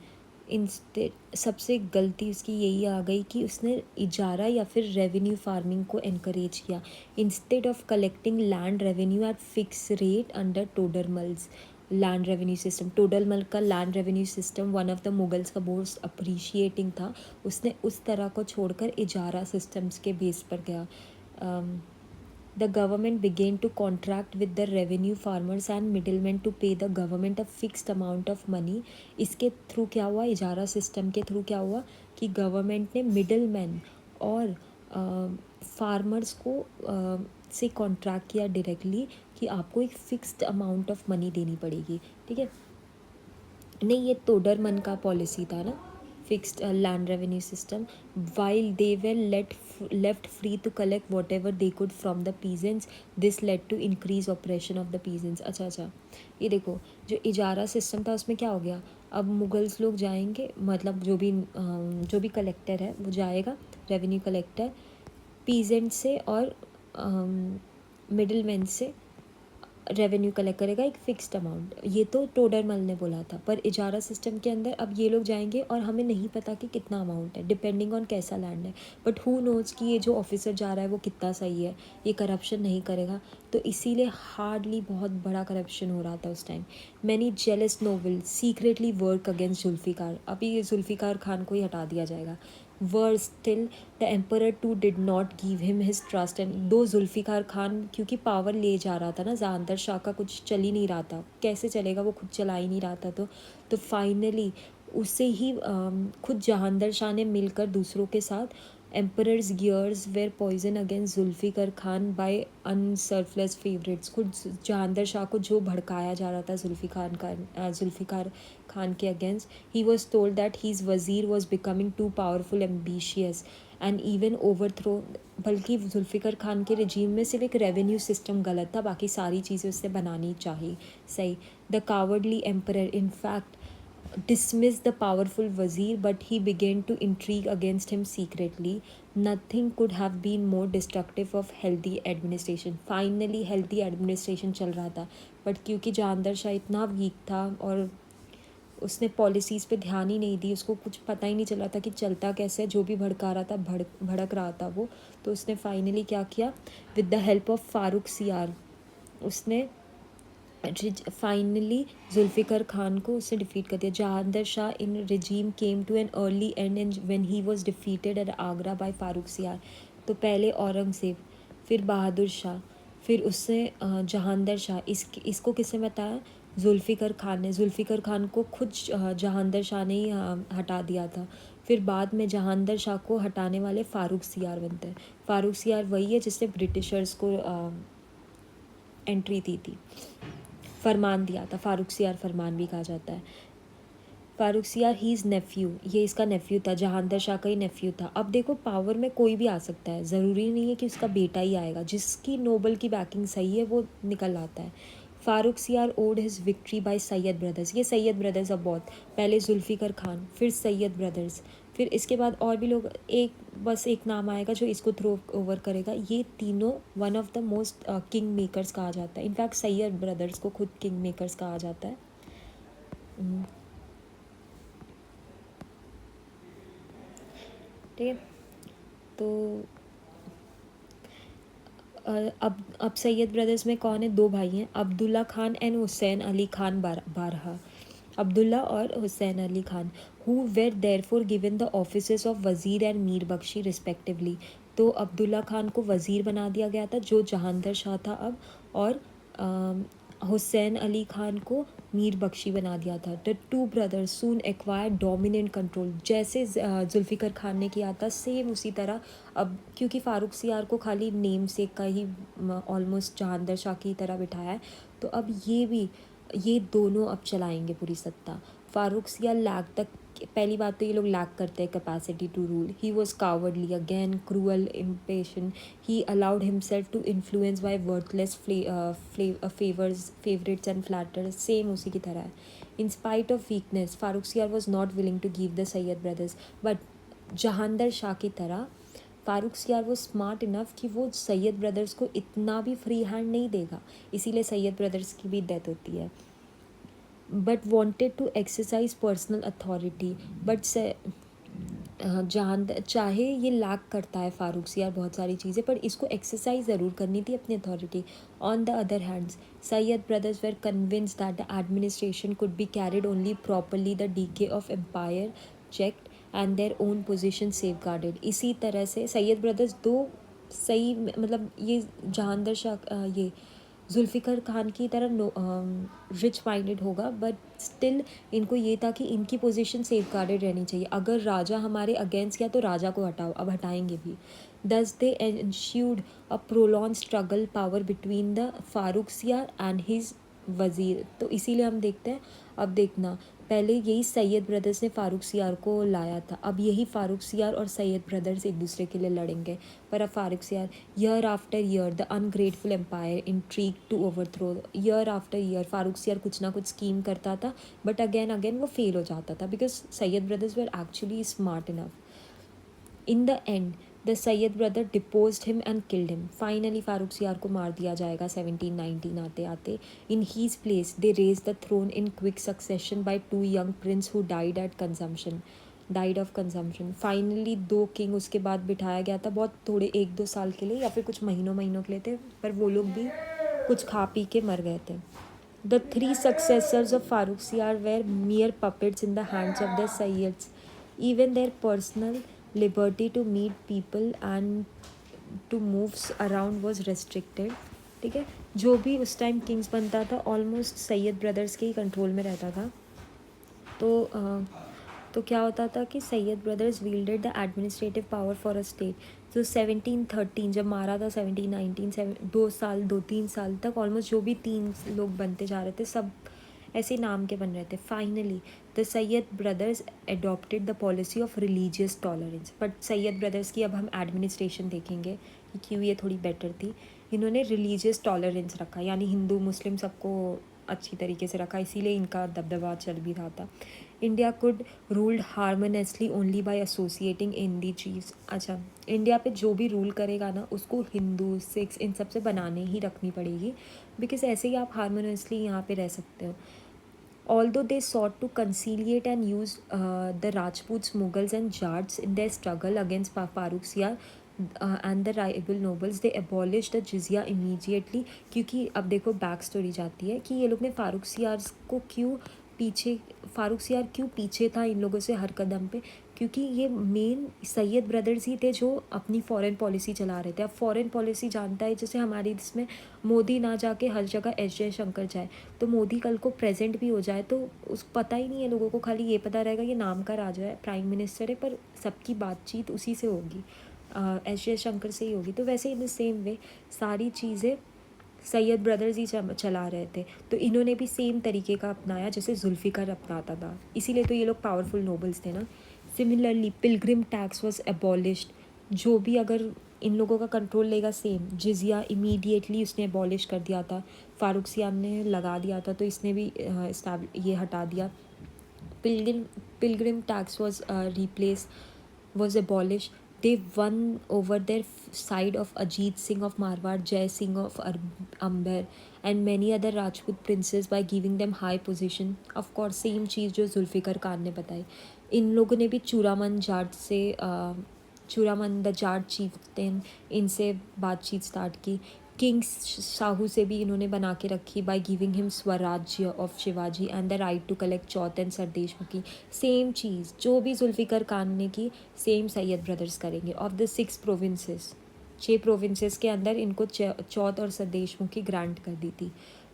इंस्टेड सबसे गलती उसकी यही आ गई कि उसने इजारा या फिर रेवेन्यू फार्मिंग को एनकरेज किया, instead of collecting land revenue at fix rate under Todarmal's land revenue system. Todarmal का land revenue system one of the Mughals का मोस्ट अप्रिशिएटिंग था। उसने उस तरह को छोड़कर इजारा सिस्टम्स के बेस पर गया। The government began to contract with the revenue farmers and middlemen to pay the government a fixed amount of money. इसके थ्रू क्या हुआ, इजारा सिस्टम के थ्रू क्या हुआ कि गवर्नमेंट ने मिडल मैन और फार्मर्स को से कॉन्ट्रैक्ट किया डायरेक्टली कि आपको एक फ़िक्स्ड अमाउंट ऑफ मनी देनी पड़ेगी। ठीक है, नहीं ये तोडरमन का पॉलिसी था ना, fixed land revenue system, while they were left free to collect whatever they could from the peasants. This led to increase oppression of the peasants. अच्छा, ये देखो जो इजारा सिस्टम था उसमें क्या हो गया, अब मुगल्स लोग जाएंगे, मतलब जो भी कलेक्टर है वो जाएगा, रेवेन्यू कलेक्टर पीजेंट से और मिडिल मैन से रेवेन्यू कलेक्ट करेगा एक फ़िक्स्ड अमाउंट। ये तो टोडरमल ने बोला था, पर इजारा सिस्टम के अंदर अब ये लोग जाएंगे और हमें नहीं पता कि कितना अमाउंट है, डिपेंडिंग ऑन कैसा लैंड है। बट हु नोज़ कि ये जो ऑफिसर जा रहा है वो कितना सही है, ये करप्शन नहीं करेगा। तो इसीलिए हार्डली बहुत बड़ा करप्शन हो रहा था उस time. Many jealous noble secretly work against Zulfikar. अभी ये जुल्फ़िकार खान को ही हटा दिया जाएगा। Worse still, the emperor too did not give him his trust, and दो जुल्फ़िकार खान क्योंकि पावर ले जा रहा था ना, जहांदर शाह का कुछ चल ही नहीं रहा था, कैसे चलेगा, वो खुद चला ही नहीं रहा था। तो फाइनली उससे ही खुद जहांदर शाह ने मिलकर दूसरों के साथ emperor's ears were poison against Zulfiqar Khan by unscrupulous favourites. खुद जहांदर शाह को जो भड़काया जा रहा था जुल्फ़िकार खान के against, he was told that his wazir was becoming too powerful ambitious and even overthrow. बल्कि जुल्फ़िकार खान के रजीम में सिर्फ एक रेवेन्यू सिस्टम गलत था, बाकी सारी चीज़ें उससे बनानी चाहिए सही। The cowardly emperor in fact dismissed the powerful wazir, but he began to intrigue against him secretly. Nothing could have been more destructive of healthy administration. Finally healthy administration चल रहा था, but क्योंकि जहांदर शाह इतना वीक था और उसने policies पे ध्यान ही नहीं दी, उसको कुछ पता ही नहीं चला था कि चलता कैसे है, जो भी भड़का रहा था भड़क रहा था वो। तो उसने फाइनली क्या किया, with the help of Farooq सियार उसने फाइनली जुल्फ़िकार खान को उससे डिफीट कर दिया। Jahandar Shah in regime came to an early end and when he was defeated at Agra by Farrukh Siyar. तो पहले औरंगज़ेब, फिर बहादुर शाह, फिर उससे जहांदर शाह। इसको किसने बताया, जुल्फ़िकार खान ने। जुल्फ़िकार खान को खुद जहांदर शाह ने ही हटा दिया था। फिर बाद में जहांदर शाह को हटाने वाले फ़ारूक सियार बनते हैं। फ़ारूक सियार वही है जिसने ब्रिटिशर्स को एंट्री दी थी, फरमान दिया था। फ़ारूक सियार फरमान भी कहा जाता है। फ़ारूक सियार ही इज़ नेफ्यू, ये इसका नेफ्यू था, जहांदर शाह का ही नेफ्यू था। अब देखो पावर में कोई भी आ सकता है, ज़रूरी नहीं है कि उसका बेटा ही आएगा, जिसकी नोबल की बैकिंग सही है वो निकल आता है। Farrukh Siyar owed his victory by Sayyid brothers. ये सैयद ब्रदर्स अब बहुत, पहले जुल्फ़िकार खान, फिर सैयद ब्रदर्स, फिर इसके बाद और भी लोग, बस एक नाम आएगा जो इसको थ्रो ओवर करेगा। ये तीनों one of the most king makers कहा जाता है। इनफैक्ट सैयद ब्रदर्स को खुद किंग मेकर्स कहा जाता है। ठीक है, तो अब सैयद ब्रदर्स में कौन है, दो भाई हैं, अब्दुल्ला खान एंड हुसैन अली खान बारहा। अब्दुल्ला और Hussain Ali Khan, who were therefore given the offices of वज़ीर एंड मीर बख्शी रिस्पेक्टिवली। तो अब्दुल्ला खान को वज़ीर बना दिया गया था, जो जहांदर शाह था अब, और हुसैन अली खान को मीर बख्शी बना दिया था। The two brothers soon acquire dominant control, जैसे जुल्फ़िकर खान ने किया था सेम उसी तरह। अब क्योंकि फ़ारूक सियार को खाली नेम से का ही ऑलमोस्ट जहांदर शाह की तरह बिठाया है, तो अब ये दोनों अब चलाएंगे पूरी सत्ता। फ़ारूक सियार लैग तक, पहली बात तो ये लोग लैक करते हैं capacity to rule. He was cowardly again, cruel, impatient. He allowed himself to influence by worthless favourites and flatterers, same उसी की तरह है। In spite of weakness Farrukh Siyar was not willing to give the Sayyid brothers, but Jahandar Shah की तरह फ़ारूक सियार वो smart enough कि वो सैयद ब्रदर्स को इतना भी फ्री हैंड नहीं देगा, इसीलिए सैयद ब्रदर्स की भी डेथ होती है। But wanted to exercise personal authority, but से जहाँ चाहे ये लैक करता है फ़ारूक सियार बहुत सारी चीज़ें, पर इसको एक्सरसाइज ज़रूर करनी थी अपनी authority. On the other hands Sayyid brothers were convinced that the administration could be carried only properly, the decay of empire checked and their own position safeguarded. इसी तरह से सैयद ब्रदर्स दो सही, मतलब ये जहांदर शाह ये जुल्फ़िकर खान की तरह रिच माइंडेड होगा, बट स्टिल इनको ये था कि इनकी पोजीशन सेफ गार्डेड रहनी चाहिए। अगर राजा हमारे अगेंस्ट किया तो राजा को हटाओ, अब हटाएंगे भी। Thus they ensued a prolong struggle power between the Farrukh Siyar and his वज़ीर। तो इसीलिए हम देखते हैं, अब देखना, पहले यही सैयद ब्रदर्स ने फ़ारूक सियार को लाया था, अब यही फ़ारूक सियार और सैयद ब्रदर्स एक दूसरे के लिए लड़ेंगे। पर अब Farrukh Siyar, year after year the ungrateful empire intrigue to overthrow, year after year Farrukh Siyar कुछ ना कुछ स्कीम करता था, बट अगेन अगेन वो फेल हो जाता था, because Sayyid brothers were actually smart enough. In the end the Sayyid brother deposed him and killed him. Finally Farrukh Siyar को मार दिया जाएगा 1719 आते आते। In his place they raise the throne in quick succession by two young Prince who died of consumption. Finally दो king उसके बाद बिठाया गया था, बहुत थोड़े 1-2 साल के लिए या फिर कुछ महीनों के लिए थे, पर वो लोग भी कुछ खा पी के मर गए थे। The three successors of Farooq सियार where mere puppets in the hands of their Sayyids. Even their personal liberty to meet people and to move around was restricted. ठीक है, जो भी उस टाइम किंग्स बनता था ऑलमोस्ट सैयद ब्रदर्स के ही कंट्रोल में रहता था। तो क्या होता था कि Sayyid brothers wielded the administrative power for a state. तो 1713 जब मारा था, 1719 2-3 साल तक ऑलमोस्ट जो भी 3 लोग बनते जा रहे थे सब ऐसे नाम के बन रहे थे। Finally the Sayyid brothers adopted the policy of religious tolerance. But Syed brothers की अब हम एडमिनिस्ट्रेशन देखेंगे कि क्यों ये थोड़ी बेटर थी। इन्होंने रिलीजियस टॉलरेंस रखा, यानी हिंदू मुस्लिम सबको अच्छी तरीके से रखा, इसीलिए इनका दबदबा चल भी रहा था। India could ruled harmoniously only by associating Hindi chiefs. अच्छा, इंडिया पे जो भी रूल करेगा ना उसको हिंदू सिख्स इन सब से बनाने ही रखनी पड़ेगी, बिकॉज ऐसे ही आप हारमोनियसली यहाँ पे रह सकते हो। Although they sought to conciliate and use the Rajputs, Mughals and Jats in their struggle against Farooq Siyar and the rival nobles, they abolished the jizya immediately। क्योंकि अब देखो बैक स्टोरी जाती है कि ये लोग ने फ़ारूक सियार को फ़ारूक सियार क्यों पीछे था इन लोगों से हर कदम पे, क्योंकि ये मेन सैयद ब्रदर्स ही थे जो अपनी फॉरेन पॉलिसी चला रहे थे। अब फॉरेन पॉलिसी जानता है, जैसे हमारी इसमें मोदी ना जाके हर जगह एस जयशंकर जाए, तो मोदी कल को प्रेजेंट भी हो जाए तो उस पता ही नहीं है लोगों को, खाली ये पता रहेगा ये नाम का राजा है, प्राइम मिनिस्टर है, पर सबकी बातचीत उसी से होगी, एस जयशंकर से ही होगी। तो वैसे इन द सेम वे सारी चीज़ें सैयद ब्रदर्स ही चला रहे थे, तो इन्होंने भी सेम तरीके का अपनाया जैसे जुल्फ़िकर अपनाता था, इसीलिए तो ये लोग पावरफुल नोबल्स थे ना। Similarly Pilgrim tax was abolished. जो भी अगर इन लोगों का कंट्रोल लेगा, सेम जिजिया इमीडिएटली उसने एबॉलिश कर दिया था, फ़ारूक सियार ने लगा दिया था तो इसने भी ये हटा दिया। Pilgrim tax was abolished. They won over their side of Ajit Singh of Marwar, Jai Singh of Amber and many other Rajput princes by giving them high position. Of course same चीज़ जो जुल्फ़िकर खान ने बताई। इन लोगों ने भी Churaman the Jat चीफ्टेन, इनसे बातचीत start की। King Sahu से भी इन्होंने बना के रखी by giving him swarajya of Shivaji and the right to collect chauth and sardeshmukhi. Same चीज़ जो भी जुल्फ़िकर खान ने की सेम सैयद ब्रदर्स करेंगे। ऑफ द 6 प्रोविंसेस, 6 प्रोविंसेस के अंदर इनको चौथ और सरदेश मुखी ग्रांट कर दी थी।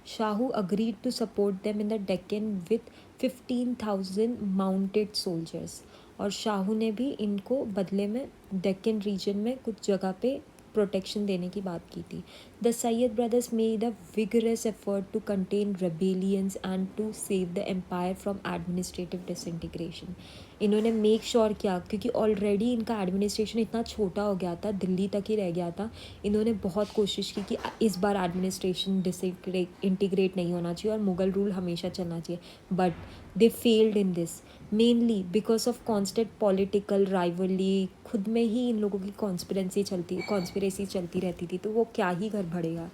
Shahu agreed to support them in the Deccan with 15,000 mounted soldiers. और शाहू ने भी इनको बदले में डेक्कन रीजन में कुछ जगह पे प्रोटेक्शन देने की बात की थी। The Sayyid brothers made a vigorous effort to contain rebellions and to save the empire from administrative disintegration. इन्होंने मेक श्योर किया, क्योंकि ऑलरेडी इनका एडमिनिस्ट्रेशन इतना छोटा हो गया था, दिल्ली तक ही रह गया था। इन्होंने बहुत कोशिश की कि इस बार एडमिनिस्ट्रेशन इंटीग्रेट नहीं होना चाहिए और मुग़ल रूल हमेशा चलना चाहिए, but they failed in this mainly because of constant political rivalry. खुद में ही इन लोगों की कॉन्स्पिरेसी चलती रहती थी, तो वो क्या ही घर भरेगा।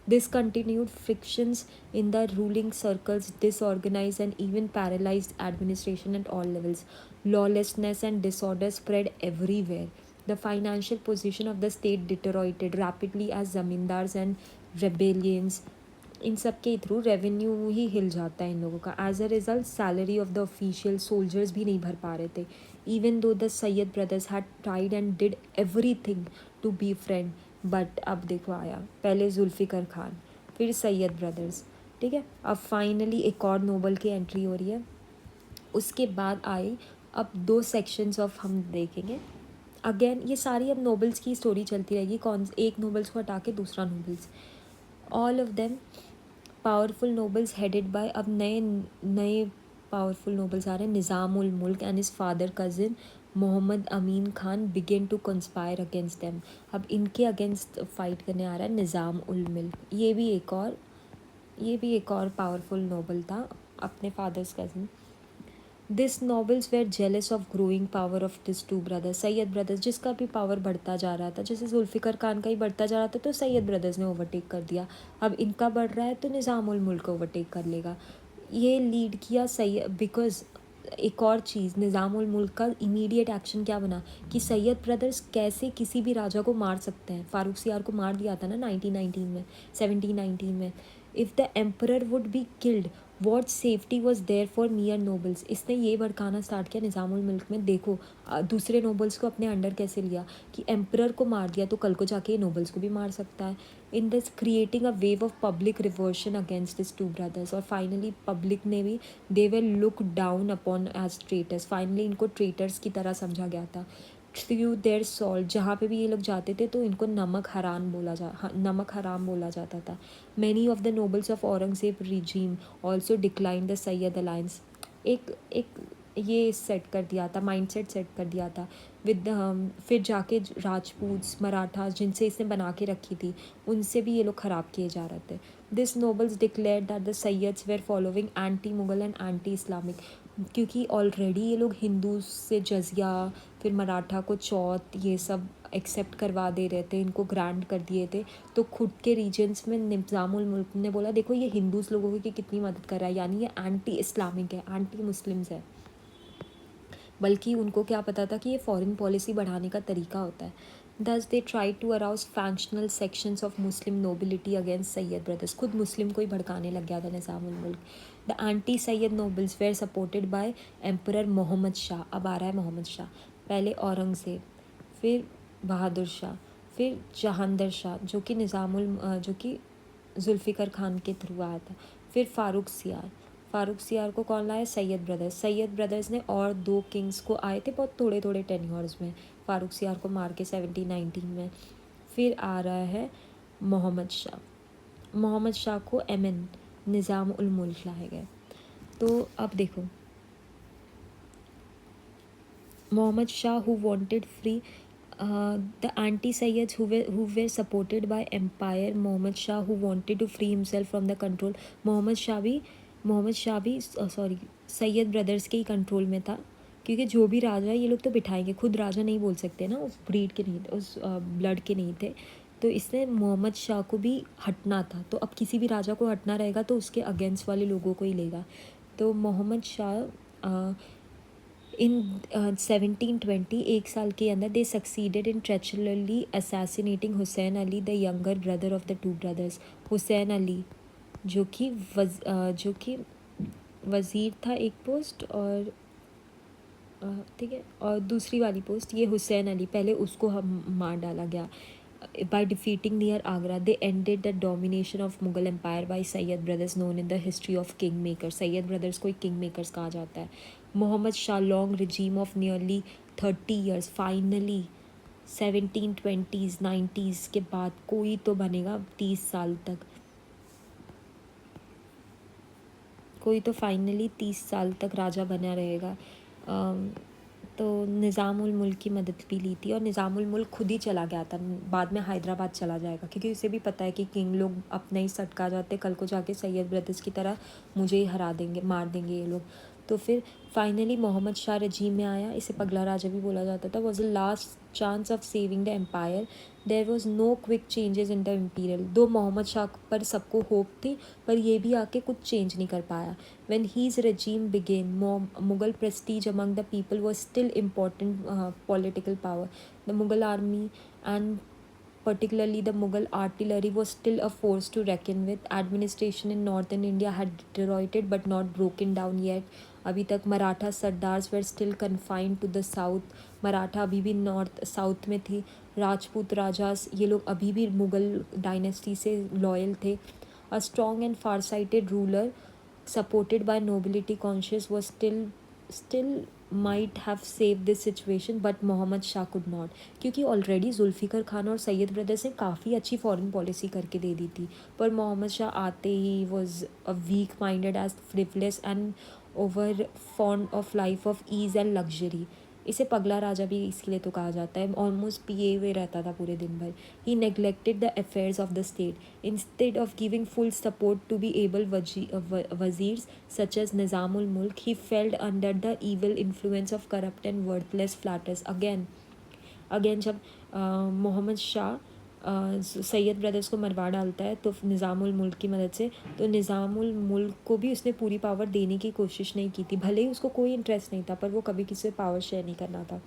This continued frictions in the ruling circles disorganized and even paralyzed administration at all levels. Lawlessness and disorder spread everywhere. The financial position of the state deteriorated rapidly as zamindars and rebellions इन सब के through revenue ही हिल जाता है इन लोगों का। As a result salary of the official soldiers भी नहीं भर पा रहे थे, even though the Sayyid brothers had tried and did everything to be friend. But अब देखो आया पहले जुल्फ़िकर खान, फिर सैयद ब्रदर्स, ठीक है। अब फाइनली एक और नोबल की एंट्री हो रही है। उसके बाद आई अब दो सेक्शंस ऑफ हम देखेंगे। अगेन ये सारी अब नोबल्स की स्टोरी चलती रहेगी, कौन एक नोबल्स को हटा के दूसरा nobles, all of them powerful nobles headed by, अब नए नए पावरफुल नोबल्स आ रहे हैं। Nizam ul Mulk and his father cousin Mohammad Amin Khan began to conspire against them. अब इनके अगेंस्ट फाइट करने आ रहा है निज़ाम उल मुल्क। ये भी एक और पावरफुल नोबल था, अपने father's cousin. This nobles were jealous of growing power of this two brothers. Sayyid brothers जिसका भी पावर बढ़ता जा रहा था, जैसे जुल्फ़िकर खान का ही बढ़ता जा रहा था, तो सैयद ब्रदर्स ने ओवरटेक कर दिया। अब इनका बढ़ रहा है तो निज़ाम उल मुल्क ओवरटेक कर लेगा। ये लीड किया सैयद, बिकॉज एक और चीज़, निज़ाम उल मुल्क का इमीडिएट एक्शन क्या बना कि सैयद ब्रदर्स कैसे किसी भी राजा को मार सकते हैं। फारूक सियार को मार दिया था ना 1919 में, 1719 में। If the emperor would be killed what safety was there for mere nobles. इसने ये भड़काना स्टार्ट किया निज़ामुल मुल्क में, देखो दूसरे नोबल्स को अपने अंडर कैसे लिया कि एम्परर को मार दिया तो कल को जाके नोबल्स को भी मार सकता है। In this creating a wave of public reversion against this two brothers. और फाइनली पब्लिक ने भी, they were look down upon as traitors. Finally इनको ट्रेटर्स की तरह समझा गया था। थ्रू देयर सॉल्ट, जहाँ पे भी ये लोग जाते थे तो इनको नमक हराम बोला जाता था। Many of the nobles of Aurangzeb regime also decline the Syed alliance. एक ये सेट कर दिया था, माइंडसेट सेट कर दिया था विद। फिर जाके राजपूत मराठास जिनसे इसने बना के रखी थी, उनसे भी ये लोग ख़राब किए जा रहे थे। This nobles declare that the Sayyids were following anti Mughal and anti Islamic. क्योंकि ऑलरेडी ये लोग हिंदू से जजिया, फिर मराठा को चौथ, ये सब एक्सेप्ट करवा दे रहे थे, इनको ग्रांट कर दिए थे। तो खुद के रीजन्स में निज़ामुल मुल्क ने बोला देखो ये हिंदूस लोगों की कितनी मदद कर रहा है, यानी ये एंटी इस्लामिक है, एंटी मुस्लिम्स है। बल्कि उनको क्या पता था कि ये फॉरेन पॉलिसी बढ़ाने का तरीका होता है। Thus they try to arouse factional sections of Muslim nobility against Sayyid brothers. खुद मुस्लिम को ही भड़काने लग गया था Nizamul Mulk. The anti Sayyid nobles were supported by emperor Mohammad Shah. अब आ रहा है मोहम्मद शाह, पहले औरंगज़ेब, फिर बहादुर शाह, फिर जहांगीर शाह जो कि जुल्फ़िकर खान के थ्रू आया था, फिर फ़ारूक सियार को कौन लाया? सैयद ब्रदर्स ने, और दो किंग्स को आए थे बहुत थोड़े थोड़े टेन्योर्स में, फ़ारूक सियार को मार के 1719 में। फिर आ रहा है मोहम्मद शाह को एमन निज़ाम उल मुल्क लाए गए। तो अब देखो Mohammad Shah who wanted free the anti-Sayyids who were supported by empire, Muhammad Shah who wanted to free himself from the control। Mohammad Shah भी सॉरी सैयद ब्रदर्स के ही कंट्रोल में था, क्योंकि जो भी राजा ये लोग तो बिठाएंगे, खुद राजा नहीं बोल सकते ना, उस ब्रीड के नहीं थे, उस ब्लड के नहीं थे। तो इसने मोहम्मद शाह को भी हटना था, तो अब किसी भी राजा को हटना रहेगा तो उसके अगेंस्ट वाले लोगों को ही लेगा। तो मोहम्मद शाह इन 1720, एक साल के अंदर, they succeeded in treacherously assassinating Hussain Ali the younger brother of the two brothers. Hussain Ali जो कि वज़ीर था एक पोस्ट, और ठीक है, और दूसरी वाली पोस्ट ये हुसैन अली, पहले उसको हम मार डाला गया। by defeating near Agra, they ended the domination of Mughal Empire by Sayyid brothers, known in the history of kingmakers. Sayyid brothers को kingmakers कहा जाता है. Muhammad Shah long regime of nearly 30 years finally 1720s 90s के बाद कोई तो बनेगा 30 साल तक, कोई तो फाइनली 30 साल तक राजा बना रहेगा. तो निज़ामुल मुल्क की मदद भी ली थी और निज़ामुल मुल्क खुद ही चला गया था, बाद में हैदराबाद चला जाएगा क्योंकि उसे भी पता है कि किंग लोग अपने ही सटका जाते, कल को जाके सैयद ब्रदर्स की तरह मुझे ही हरा देंगे, मार देंगे ये लोग. तो फिर फाइनली मोहम्मद शाह रजीम में आया. इसे पगला राजा भी बोला जाता था. Was the last chance of saving the empire. There was no quick changes in the imperial. Though Mohammad Shah पर सबको होप थी, पर ये भी आके कुछ चेंज नहीं कर पाया. When his regime began, Mughal prestige among the people was still important political power. The Mughal army and particularly the Mughal artillery was still a force to reckon with. Administration in northern India had deteriorated but not broken down yet. अभी तक Maratha sardars were still confined to the south. Maratha अभी भी north south में थी. Rajput rajas ये लोग अभी भी मुग़ल डायनेस्टी से लॉयल थे. A strong and far-sighted ruler supported by nobility conscious was still might have saved this situation, but Mohammad Shah could not. क्योंकि ऑलरेडी जुल्फ़िकर खान और सैयद ब्रदर्स ने काफ़ी अच्छी फॉरेन पॉलिसी करके दे दी थी, पर मोहम्मद शाह आते ही was a weak minded as frivolous and over fond of life of ease and luxury. इसे पगला राजा भी इसलिए तो कहा जाता है. ऑलमोस्ट पिए हुए रहता था पूरे दिन भर. He neglected the affairs of the state. Instead of giving full support to be able wazirs such as Nizam-ul Mulk, he failed under the evil influence of corrupt and worthless flatterers. Again जब मोहम्मद शाह सैयद ब्रदर्स को मरवा डालता है तो निज़ामुल मुल्क की मदद से, तो निज़ामुल मुल्क को भी उसने पूरी पावर देने की कोशिश नहीं की थी. भले ही उसको कोई इंटरेस्ट नहीं था, पर वो कभी किसी से पावर शेयर नहीं करना था.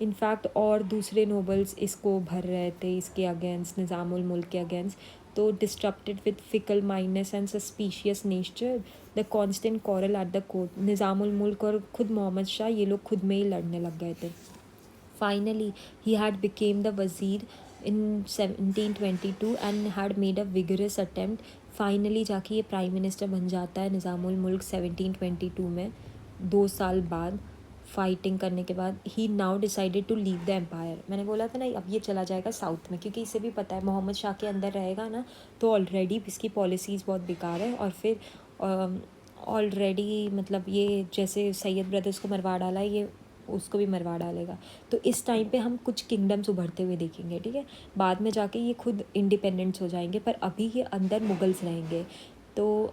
इनफैक्ट और दूसरे नोबल्स इसको भर रहे थे इसके अगेंस्ट, निज़ामुल मुल्क के अगेंस्ट. तो disrupted with fickle mindness and suspicious nature, the constant quarrel at the court. Nizam-ul Mulk और खुद मोहम्मद शाह ये लोग खुद में ही लड़ने लग गए थे. Finally he had became the वज़ीर in 1722 and had made a vigorous attempt. Finally जाके ये प्राइम मिनिस्टर बन जाता है निज़ामुल मुल्क 1722 में, 2 साल बाद फाइटिंग करने के बाद. He now decided to leave the empire. मैंने बोला था ना अब ये चला जाएगा साउथ में, क्योंकि इसे भी पता है मोहम्मद शाह के अंदर रहेगा ना तो ऑलरेडी इसकी पॉलिसीज़ बहुत बेकार है. और फिर ऑलरेडी मतलब ये जैसे सैयद ब्रदर्स को मरवा डाला है, ये उसको भी मरवा डालेगा. तो इस टाइम पे हम कुछ किंगडम्स उभरते हुए देखेंगे, ठीक है. बाद में जाके ये खुद इंडिपेंडेंट्स हो जाएंगे, पर अभी ये अंदर मुगल्स रहेंगे. तो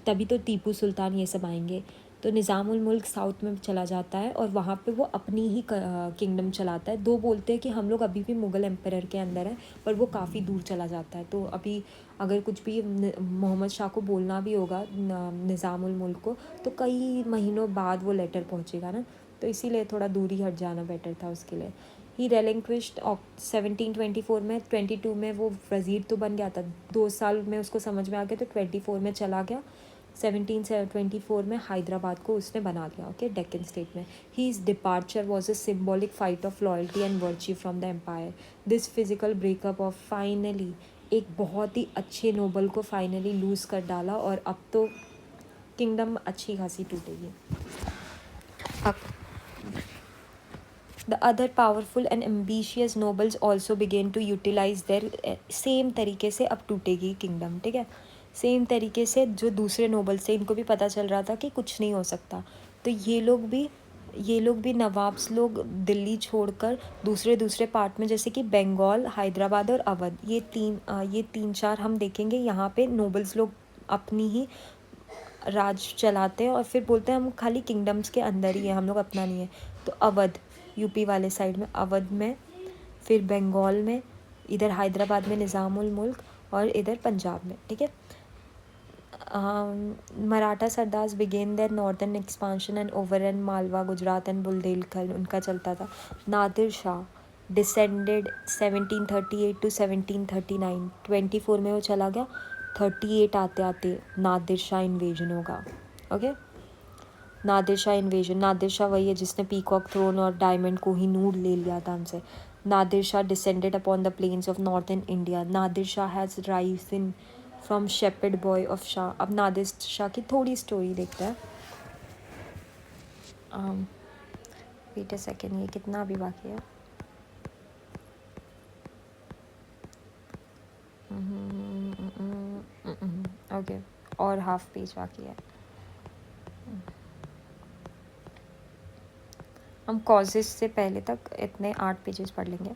तभी तो टीपू सुल्तान ये सब आएंगे. तो निज़ामुल मुल्क साउथ में चला जाता है और वहाँ पे वो अपनी ही किंगडम चलाता है. दो बोलते हैं कि हम लोग अभी भी मुग़ल एम्परर के अंदर हैं, पर वो काफ़ी दूर चला जाता है. तो अभी अगर कुछ भी मोहम्मद शाह को बोलना भी होगा निज़ामुल मुल्क को, तो कई महीनों बाद वो लेटर पहुँचेगा ना, तो इसीलिए थोड़ा दूरी हट जाना बेटर था उसके लिए. ही रेलिंक्विश्ड 1724 में. 22 में वो वज़ीर तो बन गया था, 2 साल में उसको समझ में आ गया, तो 24 में चला गया. 1724 में हैदराबाद को उसने बना दिया, ओके, डेक्कन स्टेट में. His departure was a symbolic fight of loyalty and virtue from the empire. This physical breakup of finally एक बहुत ही अच्छे नोबल को फाइनली लूज़ कर डाला, और अब तो किंगडम अच्छी खासी टूटेगी. अब the other powerful and ambitious nobles also began to utilize their same तरीके से अब टूटेगी किंगडम, ठीक है. सेम तरीके से जो दूसरे नोबल्स थे इनको भी पता चल रहा था कि कुछ नहीं हो सकता, तो ये लोग भी नवाब्स लोग दिल्ली छोड़कर दूसरे पार्ट में, जैसे कि बंगाल, हैदराबाद और अवध, ये तीन चार हम देखेंगे. यहाँ पे नोबल्स लोग अपनी ही राज चलाते हैं और फिर बोलते हैं हम खाली किंगडम्स के अंदर ही है, हम लोग अपना नहीं है. तो अवध यूपी वाले साइड में, अवध में, फिर बंगाल में, इधर हैदराबाद में निज़ामुल मुल्क, और इधर पंजाब में, ठीक है. Maratha sardars began their northern expansion and over and Malwa, Gujarat and Bundelkhand उनका चलता था. Nadir Shah descended 1738 to 1739. 24 में वो चला गया. 38 आते आते नादिर शाह इन्वेजन होगा, ओके. नादिर शाह इन्वेजन. नादिर शाह वही है जिसने पीकॉक थ्रोन और डायमंड कोहिनूर ले लिया था हमसे. Nadir Shah descended upon the plains of northern India. Nadir Shah has risen from shepherd boy of Shah. अब नादिर शाह की थोड़ी स्टोरी देखते हैं. वेट अ सेकेंड, ये कितना अभी बाकी है? ओके, और हाफ पेज बाकी है. हम कॉजेस से पहले तक इतने 8 पेजेस पढ़ लेंगे.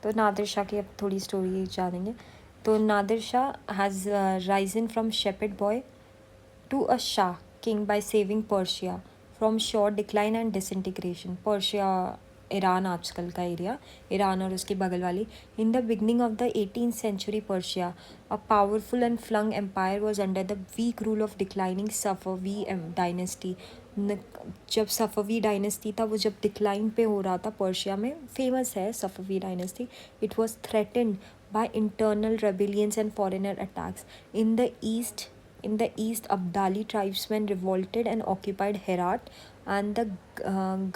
तो नादिर शाह की अब थोड़ी स्टोरी जानेंगे. तो Nadir Shah has risen from shepherd boy to a shah king by saving Persia from short decline and disintegration. Persia Iran आजकल का एरिया, ईरान और उसकी बगल वाली. In the beginning of the 18th century Persia, a powerful and flung empire, was under the weak rule of declining Safavi dynasty. जब Safvi dynasty था वो जब डिक्लाइन पे हो रहा था पर्शिया में, फेमस है Safvi dynasty. It was threatened by internal rebellions and foreigner attacks. In the east Abdali tribesmen revolted and occupied Herat, and the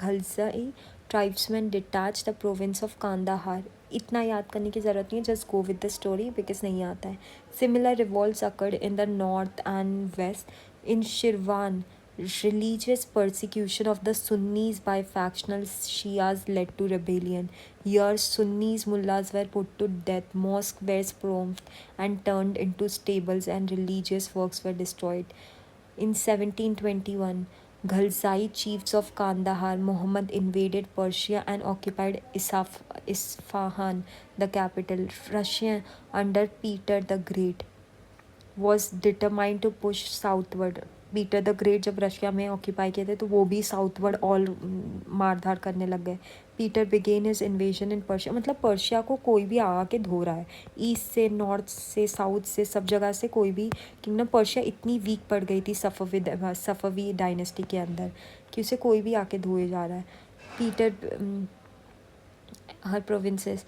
Ghalzai tribesmen detached the province of Kandahar. इतना याद करने की ज़रूरत नहीं है, just go with the story because नहीं आता है. Similar revolts occurred in the north and west. In Shirvan, religious persecution of the Sunnis by factional Shias led to rebellion. Here, Sunnis mullahs were put to death, mosques were stormed and turned into stables, and religious works were destroyed. In 1721, Ghalzai chiefs of Kandahar, Muhammad, invaded Persia and occupied Isfahan, the capital. Russia, under Peter the Great, was determined to push southward. Peter the great जब Russia में occupy किए थे तो वो भी southward all मारधाड़ करने लग गए. पीटर बिगेन हिज इन्वेजन इन पर्शिया. मतलब पर्शिया को कोई भी आके धो रहा है, ईस्ट से, नॉर्थ से, साउथ से, सब जगह से कोई भी किंगडम. पर्शिया इतनी वीक पड़ गई थी सफ़वी डायनेस्टी के अंदर कि उसे कोई भी आके धोए जा रहा है. Peter her provinces,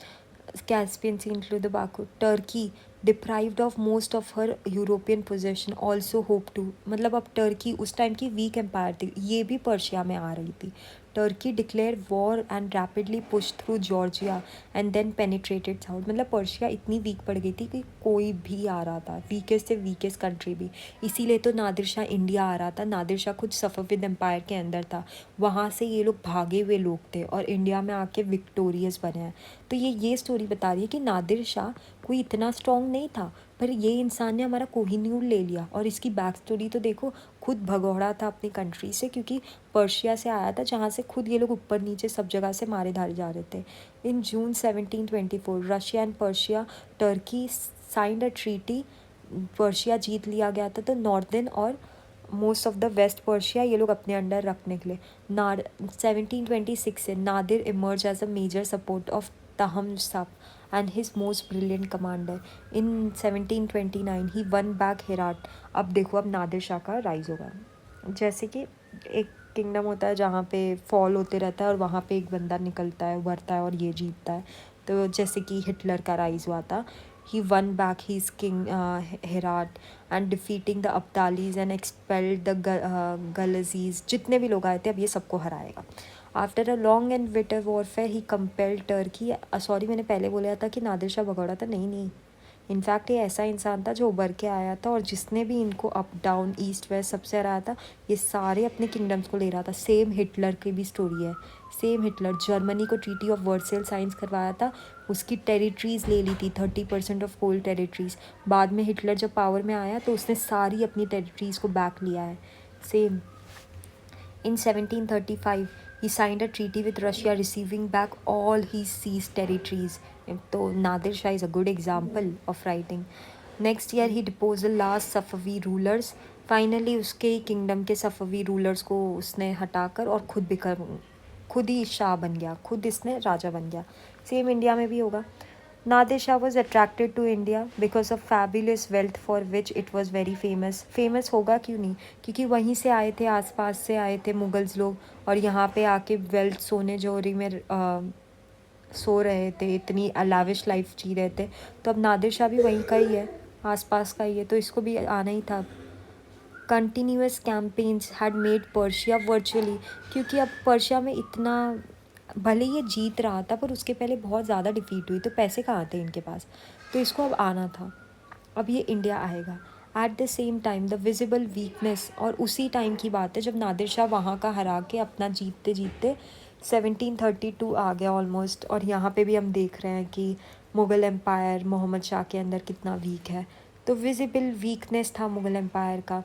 Caspian Sea include the Baku. Turkey, deprived of most of her European possession, also hoped to. मतलब अब टर्की उस टाइम की वीक एम्पायर थी, ये भी पर्शिया में आ रही थी. Turkey declare war and rapidly push through Georgia and then penetrated south. मतलब पर्शिया इतनी वीक पड़ गई थी कि कोई भी आ रहा था, वीकेस्ट से वीकेस्ट कंट्री भी. इसीलिए तो नादिर शाह इंडिया आ रहा था. नादिर शाह खुद सफ़विद एम्पायर के अंदर था, वहाँ से ये लोग भागे हुए लोग थे और इंडिया में आके विक्टोरियस बने हैं. तो ये स्टोरी बता रही है कि नादिर शाह कोई इतना स्ट्रॉन्ग नहीं था, पर ये इंसान ने हमारा कोहिनूर ले लिया. और इसकी बैक स्टोरी तो देखो, खुद भगौड़ा था अपनी कंट्री से, क्योंकि पर्शिया से आया था जहाँ से खुद ये लोग ऊपर नीचे सब जगह से मारे धारे जा रहे थे. In June 1724, Russia and Persia, Turkey signed a treaty. Persia जीत लिया गया था, तो नॉर्दर्न और most of the west Persia ये लोग अपने अंडर रखने के लिए. 1726 से Nadir emerge as a major support of Tahmasp and his most brilliant commander. In 1729 he won back Herat. अब देखो, अब नादिर शाह का राइज होगा. जैसे कि एक किंगडम होता है जहाँ पे फॉल होते रहता है और वहाँ पे एक बंदा निकलता है, उभरता है और ये जीतता है. तो जैसे कि हिटलर का राइज हुआ था. He won back his king Herat and defeating the Abdalis and expelled the Ghalazis. जितने भी लोग आए थे अब ये सबको हराएगा. After a long and bitter warfare he compelled Turkey. Sorry, मैंने पहले बोला था कि नादिर शाह भगौड़ा था. नहीं, इनफैक्ट ये ऐसा इंसान था जो उभर के आया था और जिसने भी इनको अप डाउन ईस्ट वेस्ट सबसे हराया था, ये सारे अपने किंगडम्स को ले रहा था. सेम हिटलर की भी स्टोरी है. सेम हिटलर जर्मनी को ट्रीटी ऑफ वर्सेल साइंस करवाया था, उसकी टेरिटरीज़ ले ली थी, 30% ऑफ होल टेरिटरीज़. बाद में हिटलर जब पावर में आया तो उसने सारी अपनी टेरिटरीज़ को बैक लिया है. Same. In 1735, he signed a treaty with Russia, receiving back all his seized territories. So Nadir Shah is a good example of writing. Next year, he deposed the last Safavi rulers. Finally, उसके kingdom के Safvi rulers को उसने हटाकर और खुद ही शाह बन गया, खुद इसने राजा बन गया. सेम इंडिया में भी होगा. Nadir Shah was attracted to India because of fabulous wealth for which it was very famous. Famous होगा क्यों नहीं, क्योंकि वहीं से आए थे, आसपास से आए थे मुगल्स लोग और यहाँ पे आके वेल्थ सोने जोरी में सो रहे थे, इतनी अलाविश लाइफ जी रहे थे. तो अब नादिर शाह भी वहीं का ही है, आसपास का ही है, तो इसको भी आना ही था. Continuous campaigns had made Persia virtually. क्योंकि अब पर्शिया में इतना भले ये जीत रहा था पर उसके पहले बहुत ज़्यादा डिफीट हुई, तो पैसे कहाँ थे इनके पास, तो इसको अब आना था, अब ये इंडिया आएगा। At the same time the visible weakness, और उसी टाइम की बात है जब नादिर शाह वहाँ का हरा के अपना जीतते जीतते 1732 आ गया ऑलमोस्ट, और यहाँ पे भी हम देख रहे हैं कि मुग़ल एम्पायर मोहम्मद शाह के अंदर कितना वीक है। तो विजिबल वीकनेस था मुग़ल एम्पायर का,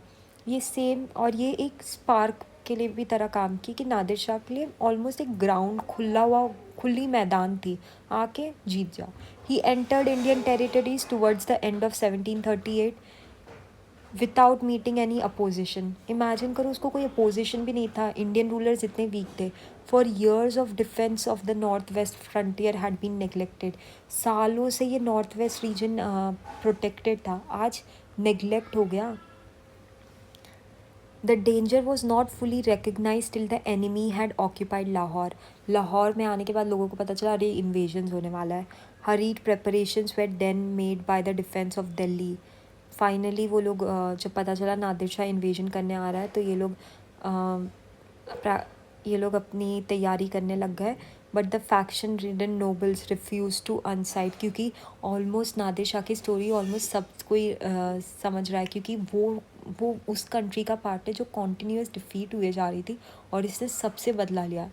ये सेम, और ये एक स्पार्क के लिए भी तरह काम की कि नादिर शाह के लिए ऑलमोस्ट एक ग्राउंड खुला हुआ, खुली मैदान थी, आके जीत जाओ। He entered Indian territories towards the end of 1738 without meeting any opposition. Imagine करो उसको कोई अपोजिशन भी नहीं था, इंडियन रूलर्स इतने वीक थे। For years of defence of the north west frontier had been neglected, सालों से ये नॉर्थ वेस्ट रीजन प्रोटेक्टेड था, आज नेग्लेक्ट हो गया। The danger was not fully recognise till the enemy had occupied Lahore, Lahore में आने के बाद लोगों को पता चला अरे इन्वेजन होने वाला है। Hurried preparations were then made by the defence of Delhi, finally वो लोग जब पता चला नादिर शाह इन्वेजन करने आ रहा है, तो ये लोग अपनी तैयारी करने लग गए। But the faction ridden nobles refuse to unite, क्योंकि ऑलमोस्ट नादिर शाह की स्टोरी ऑलमोस्ट सब कोई समझ रहा है, क्योंकि वो उस कंट्री का पार्ट है जो कॉन्टीन्यूस डिफीट हुए जा रही थी और इसने सबसे बदला लिया।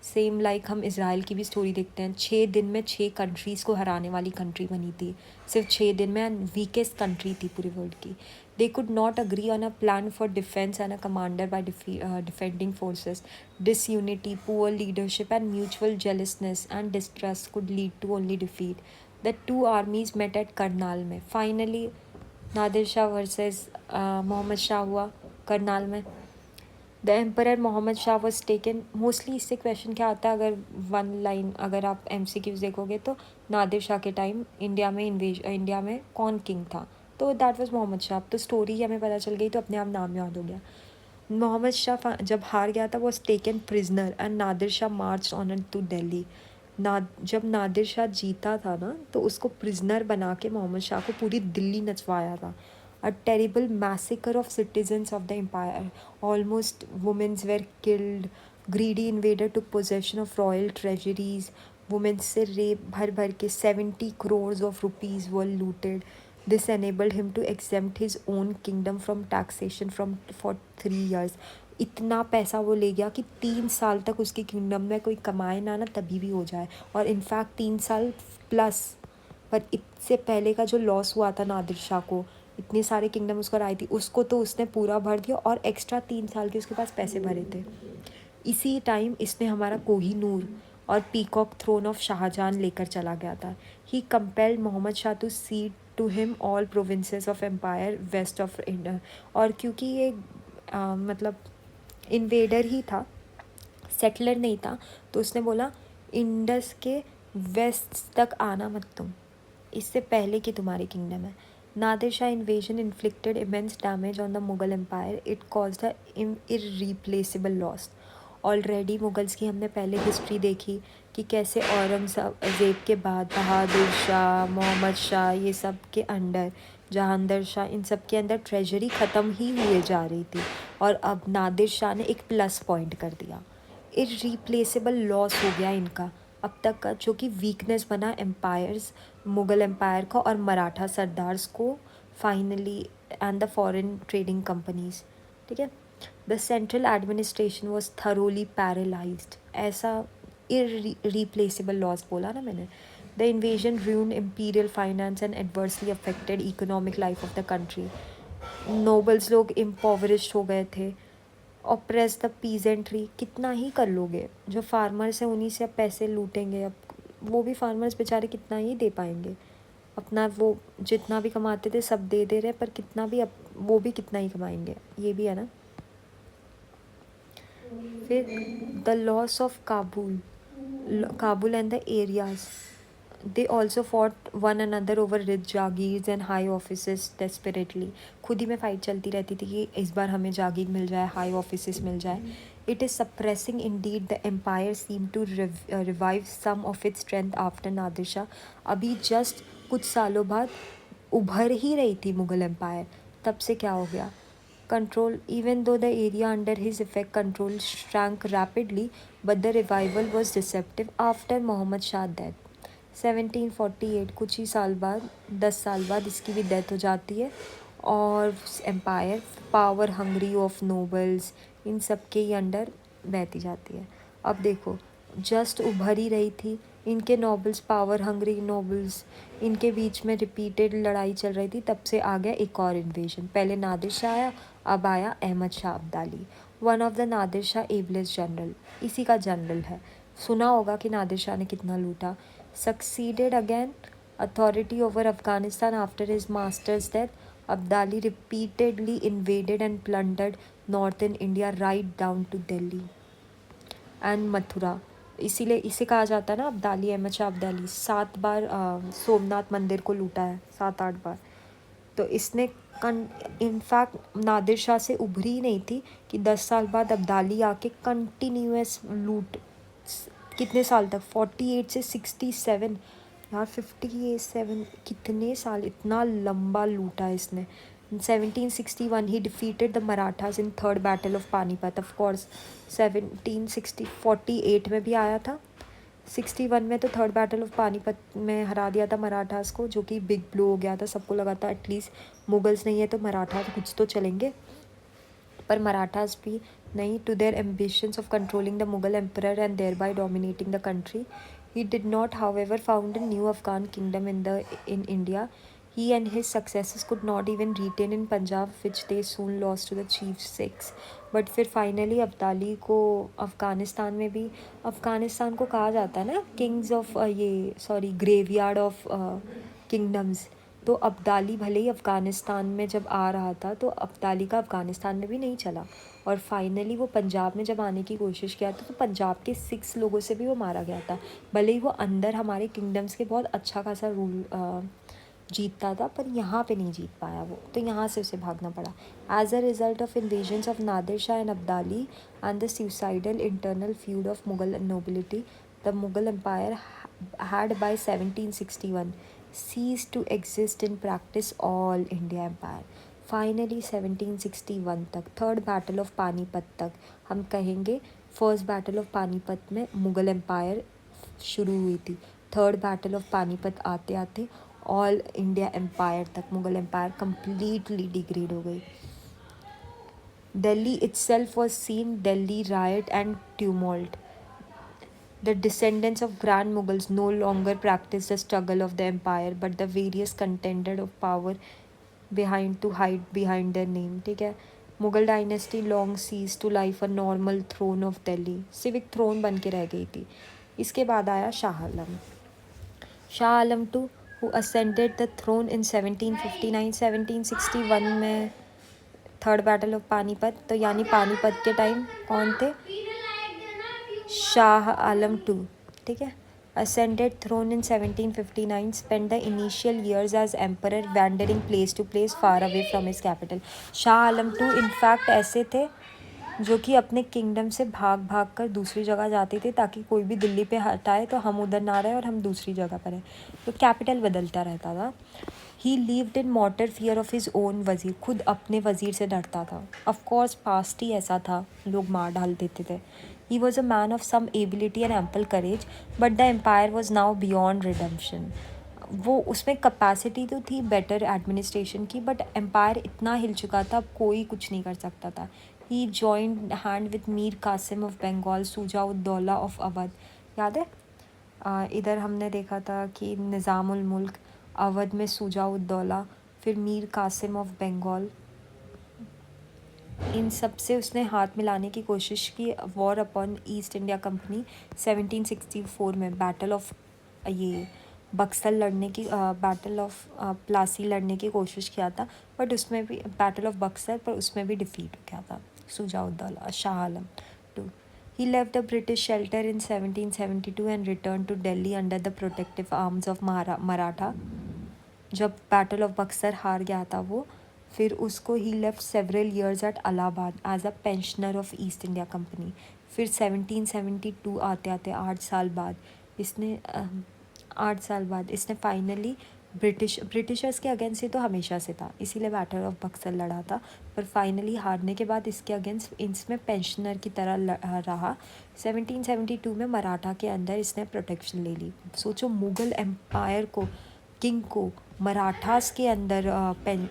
सेम लाइक हम इसराइल की भी स्टोरी देखते हैं, 6 दिन में 6 कंट्रीज़ को हराने वाली कंट्री बनी थी, सिर्फ 6 दिन में, एंड वीकेस्ट कंट्री थी पूरे वर्ल्ड की। They could not agree on a plan for defence and a commander by defending forces. Disunity, poor leadership and mutual jealousness and distrust could lead to only defeat. The two armies met at Karnal में, finally Nadir Shah versus Mohammad Shah हुआ करनाल में। The emperor Mohammad Shah was taken, mostly इससे question क्या आता है, अगर one line अगर आप MCQs देखोगे तो नादिर शाह के टाइम इंडिया में कौन किंग था, तो दैट वाज मोहम्मद शाह। तो स्टोरी हमें पता चल गई तो अपने आप नाम याद हो गया। मोहम्मद शाह जब हार गया था was taken prisoner and Nadir Shah march on to Delhi. जब नादिर शाह जीता था ना, तो उसको प्रिजनर बना के मोहम्मद शाह को पूरी दिल्ली नचवाया था। A terrible massacre of citizens of the empire. Almost women were killed. Greedy invader took possession of royal treasuries. Women से रेप भर भर के 70 crores of rupees were looted. This enabled him to exempt his own kingdom from taxation for 3 years. इतना पैसा वो ले गया कि 3 साल तक उसकी किंगडम में कोई कमाए ना तभी भी हो जाए, और इनफैक्ट 3 साल प्लस। पर इससे पहले का जो लॉस हुआ था नादिर शाह को, इतनी सारे किंगडम उसको आई थी, उसको तो उसने पूरा भर दिया और एक्स्ट्रा 3 साल के उसके पास पैसे भरे थे। इसी टाइम इसने हमारा कोहिनूर और पीकॉक थ्रोन ऑफ शाहजहां लेकर चला गया था। He compelled Mohammad Shah to cede to him all provinces of empire west of India. और क्योंकि ये मतलब इन्वेडर ही था, सेटलर नहीं था, तो उसने बोला इंडस के वेस्ट तक आना मत तुम, इससे पहले कि तुम्हारी किंगडम है। Nadir Shah invasion inflicted immense damage on the Mughal empire. It caused a irreplaceable loss. Already Mughals की हमने पहले हिस्ट्री देखी कि कैसे औरंगज़ेब के बाद बहादुर शाह, मोहम्मद शाह, ये सब के अंडर, जहांगीर शाह, इन सब के अंदर ट्रेजरी ख़त्म ही हुए जा रही थी, और अब नादिर शाह ने एक प्लस पॉइंट कर दिया। इररिप्लेसेबल लॉस हो गया इनका अब तक का, जो कि वीकनेस बना एम्पायर्स, मुग़ल एम्पायर का और मराठा सरदार्स को finally, and the foreign trading companies. ठीक है, the central administration was thoroughly paralysed, ऐसा इररिप्लेसेबल लॉस बोला ना मैंने। The invasion ruined imperial finance and adversely affected economic life of the country. Nobles लोग impoverished हो गए थे। ऑप्रेस द पीजेंट्री, कितना ही कर लोगे, जो फार्मर्स हैं उन्हीं से अब पैसे लूटेंगे, अब वो भी फार्मर्स बेचारे कितना ही दे पाएंगे, अपना वो जितना भी कमाते थे सब दे दे रहे, पर कितना भी अब वो भी कितना ही कमाएंगे, ये भी है ना। फिर the loss of Kabul and the areas, they also fought one another over rich jagirs and high offices desperately. खुद ही में फाइट चलती रहती थी कि इस बार हमें जागीर मिल जाए, हाई ऑफिसेस मिल जाए। It is suppressing indeed, the empire seemed to revive some of its strength after Nadir Shah. अभी जस्ट कुछ सालों बाद उभर ही रही थी मुग़ल एम्पायर, तब से क्या हो गया, control, even though the area under his effect control shrank rapidly, but the revival was deceptive after Muhammad Shah's death. 1748 कुछ ही साल बाद 10 साल बाद इसकी भी डेथ हो जाती है और empire power hungry of nobles इन सब के ही अंडर बहती जाती है। अब देखो, जस्ट उभर ही रही थी, इनके नोबल्स पावर हंग्री नोबल्स, इनके बीच में रिपीटेड लड़ाई चल रही थी, तब से आ गया एक और इन्वेजन। पहले नादिर शाह आया, अब आया Ahmad Shah Abdali, one of the Nadir Shah ablest general, इसी का जनरल है। सुना होगा कि नादिर शाह ने कितना लूटा। Succeeded again authority over Afghanistan after his master's death. Abdali repeatedly invaded and plundered northern India right down to Delhi and Mathura. इसीलिए इसे कहा जाता है ना अब्दाली, अहमद शाह अब्दाली 7 बार सोमनाथ मंदिर को लूटा है, 7-8 बार। तो इसने इनफैक्ट नादिर शाह से उभरी ही नहीं थी कि 10 साल बाद अब्दाली आके कंटिन्यूस लूट, कितने साल तक, 48 से 67 यार, 57 कितने साल, इतना लंबा लूटा इसने। 1761 ही defeated the Marathas in third battle of Panipat. Of course 48 में भी आया था, 61 में तो थर्ड बैटल ऑफ पानीपत में हरा दिया था मराठास को, जो कि बिग ब्लो हो गया था। सबको लगा था एटलीस्ट मुगल्स नहीं है तो मराठा कुछ तो चलेंगे, पर मराठास भी नहीं। To their ambitions of controlling the Mughal emperor and thereby dominating the country, he did not however found a new Afghan kingdom in India. He and his successors could not even retain in Punjab, which they soon lost to the chief Sikhs. But फिर finally Abdali को अफ़गानिस्तान में भी, अफ़गानिस्तान को कहा जाता है ना Kings of graveyard of kingdoms. तो अब्दाली भले ही अफ़गानिस्तान में जब आ रहा था तो अब्दाली का अफ़गानिस्तान में भी नहीं चला, और फाइनली वो पंजाब में जब आने की कोशिश किया था तो पंजाब के 6 लोगों से भी वो मारा गया था। भले ही वो अंदर हमारे किंगडम्स के बहुत अच्छा खासा रूल जीतता था, पर यहाँ पे नहीं जीत पाया वो, तो यहाँ से उसे भागना पड़ा। As a result of invasions of Nadir Shah and Abdali and the suicidal internal feud of Mughal nobility, the Mughal empire had by 1761 ceased to exist in practice all India Empire. Finally 1761 तक, थर्ड बैटल ऑफ पानीपत तक हम कहेंगे, first battle of Panipat में Mughal empire शुरू हुई थी, third battle of Panipat आते आते ऑल इंडिया एम्पायर तक मुगल एम्पायर completely डिग्रेड हो गई। Delhi itself was seen Delhi riot and tumult. The descendants of Grand Mughals no longer practiced the struggle of the empire, but the various contended of power behind to hide behind their name. ठीक है, Mughal dynasty long cease to life a normal throne of Delhi, civic throne बन के रह गई थी। इसके बाद आया Shah Alam, Shah Alam two who ascended the throne in 1759। 1761 में थर्ड बैटल ऑफ पानीपत, तो यानी पानीपत के टाइम कौन थे, शाह आलम टू, ठीक है। ascended throne in 1759, spent the initial years as emperor wandering place to place far away from his capital. Shah Alam two in fact ऐसे थे जो कि अपने किंगडम से भाग भाग कर दूसरी जगह जाते थे, ताकि कोई भी दिल्ली पे हटाए तो हम उधर ना रहे और हम दूसरी जगह पर हैं, तो कैपिटल बदलता रहता था। ही lived in motor fear of his own वज़ीर, खुद अपने वज़ीर से डरता था। ऑफकोर्स पास्ट ही ऐसा था, लोग मार डाल देते थे। He was a man of some ability and ample courage, but the empire was now beyond redemption. वो उसमें कैपेसिटी तो थी बेटर एडमिनिस्ट्रेशन की, बट एम्पायर इतना हिल चुका था, अब कोई कुछ नहीं कर सकता था। He joined hand with Mir Qasim of Bengal, Shuja-ud-Daula of Awadh, याद है इधर हमने देखा था कि निज़ामुल मुल्क, अवध में सुजाउद्दौला, फिर मीर कासिम ऑफ बंगाल, इन सब से उसने हाथ मिलाने की कोशिश की। War upon east India company 1764 में बैटल ऑफ ये बक्सर लड़ने की, बैटल ऑफ प्लासी लड़ने की कोशिश किया था, बट उसमें भी बैटल ऑफ बक्सर, पर उसमें भी डिफीट हो गया था Shuja-ud-Daula Shah Alam to. He left the British shelter in 1772 and returned to Delhi under the protective arms of Maratha. जब बैटल ऑफ बक्सर हार गया था वो, फिर उसको he left several years at Allahabad as a pensioner of East India Company. फिर 1772 आते आते 8 साल बाद इसने 8 साल बाद इसने फाइनली ब्रिटिशर्स के अगेंस्ट ये तो हमेशा से था, इसीलिए बैटल ऑफ बक्सर लड़ा था। पर फाइनली हारने के बाद इसके अगेंस्ट इसमें पेंशनर की तरह रहा। 1772 में मराठा के अंदर इसने प्रोटेक्शन ले ली। सोचो, मुग़ल एम्पायर को, किंग को मराठास के अंदर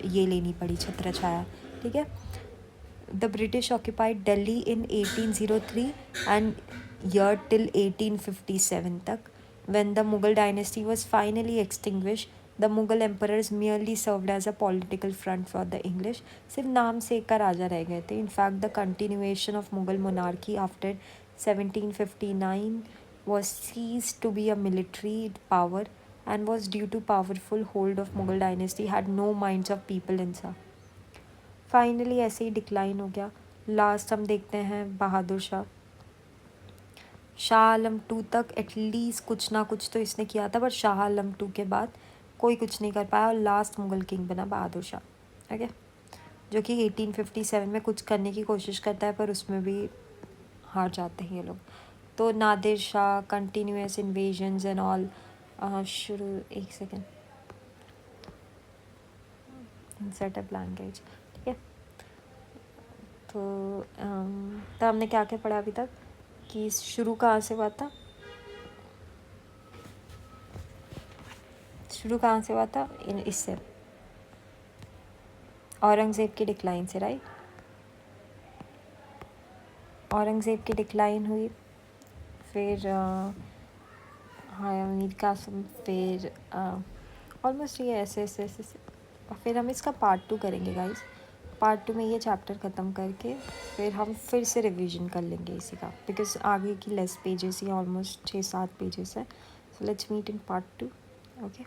ये लेनी पड़ी छत्र छाया। ठीक है। The British occupied Delhi in 1803 and year till 1857 तक। When the Mughal dynasty was finally extinguished, the Mughal emperors merely served as a political front for the English. सिर्फ नाम से एक का राजा रह गए थे. In fact, the continuation of Mughal monarchy after 1759 was ceased to be a military power and was due to powerful hold of Mughal dynasty had no minds of people inside. Finally ऐसे ही decline हो गया. Last हम देखते हैं बहादुर शाह. शाह आलम 2 तक at least कुछ ना कुछ तो इसने किया था, बट शाह आलम 2 के बाद कोई कुछ नहीं कर पाया और लास्ट मुग़ल किंग बना बहादुर शाह. ओके, जो कि 1857 में कुछ करने की कोशिश करता है, पर उसमें भी हार जाते हैं ये लोग. तो Nadir Shah, continuous invasions and all. शुरू, एक सेकेंड, इंसर्ट अ लैंग्वेज. ठीक है. तो हमने क्या क्या पढ़ा अभी तक, कि शुरू कहाँ से हुआ था. शुरू कहाँ से हुआ था, इससे, औरंगज़ेब की डिक्लाइन से. राइट, औरंगज़ेब की डिक्लाइन हुई, फिर हाँ मीर कासिम, फिर ऑलमोस्ट ये ऐसे ऐसे ऐसे. और फिर हम इसका पार्ट 2 करेंगे गाइस. पार्ट 2 में ये चैप्टर ख़त्म करके फिर हम फिर से रिवीजन कर लेंगे इसी का, बिकॉज आगे की लेस पेजेस ही ऑलमोस्ट 6-7 पेजेस है. So let's meet in part 2. Okay.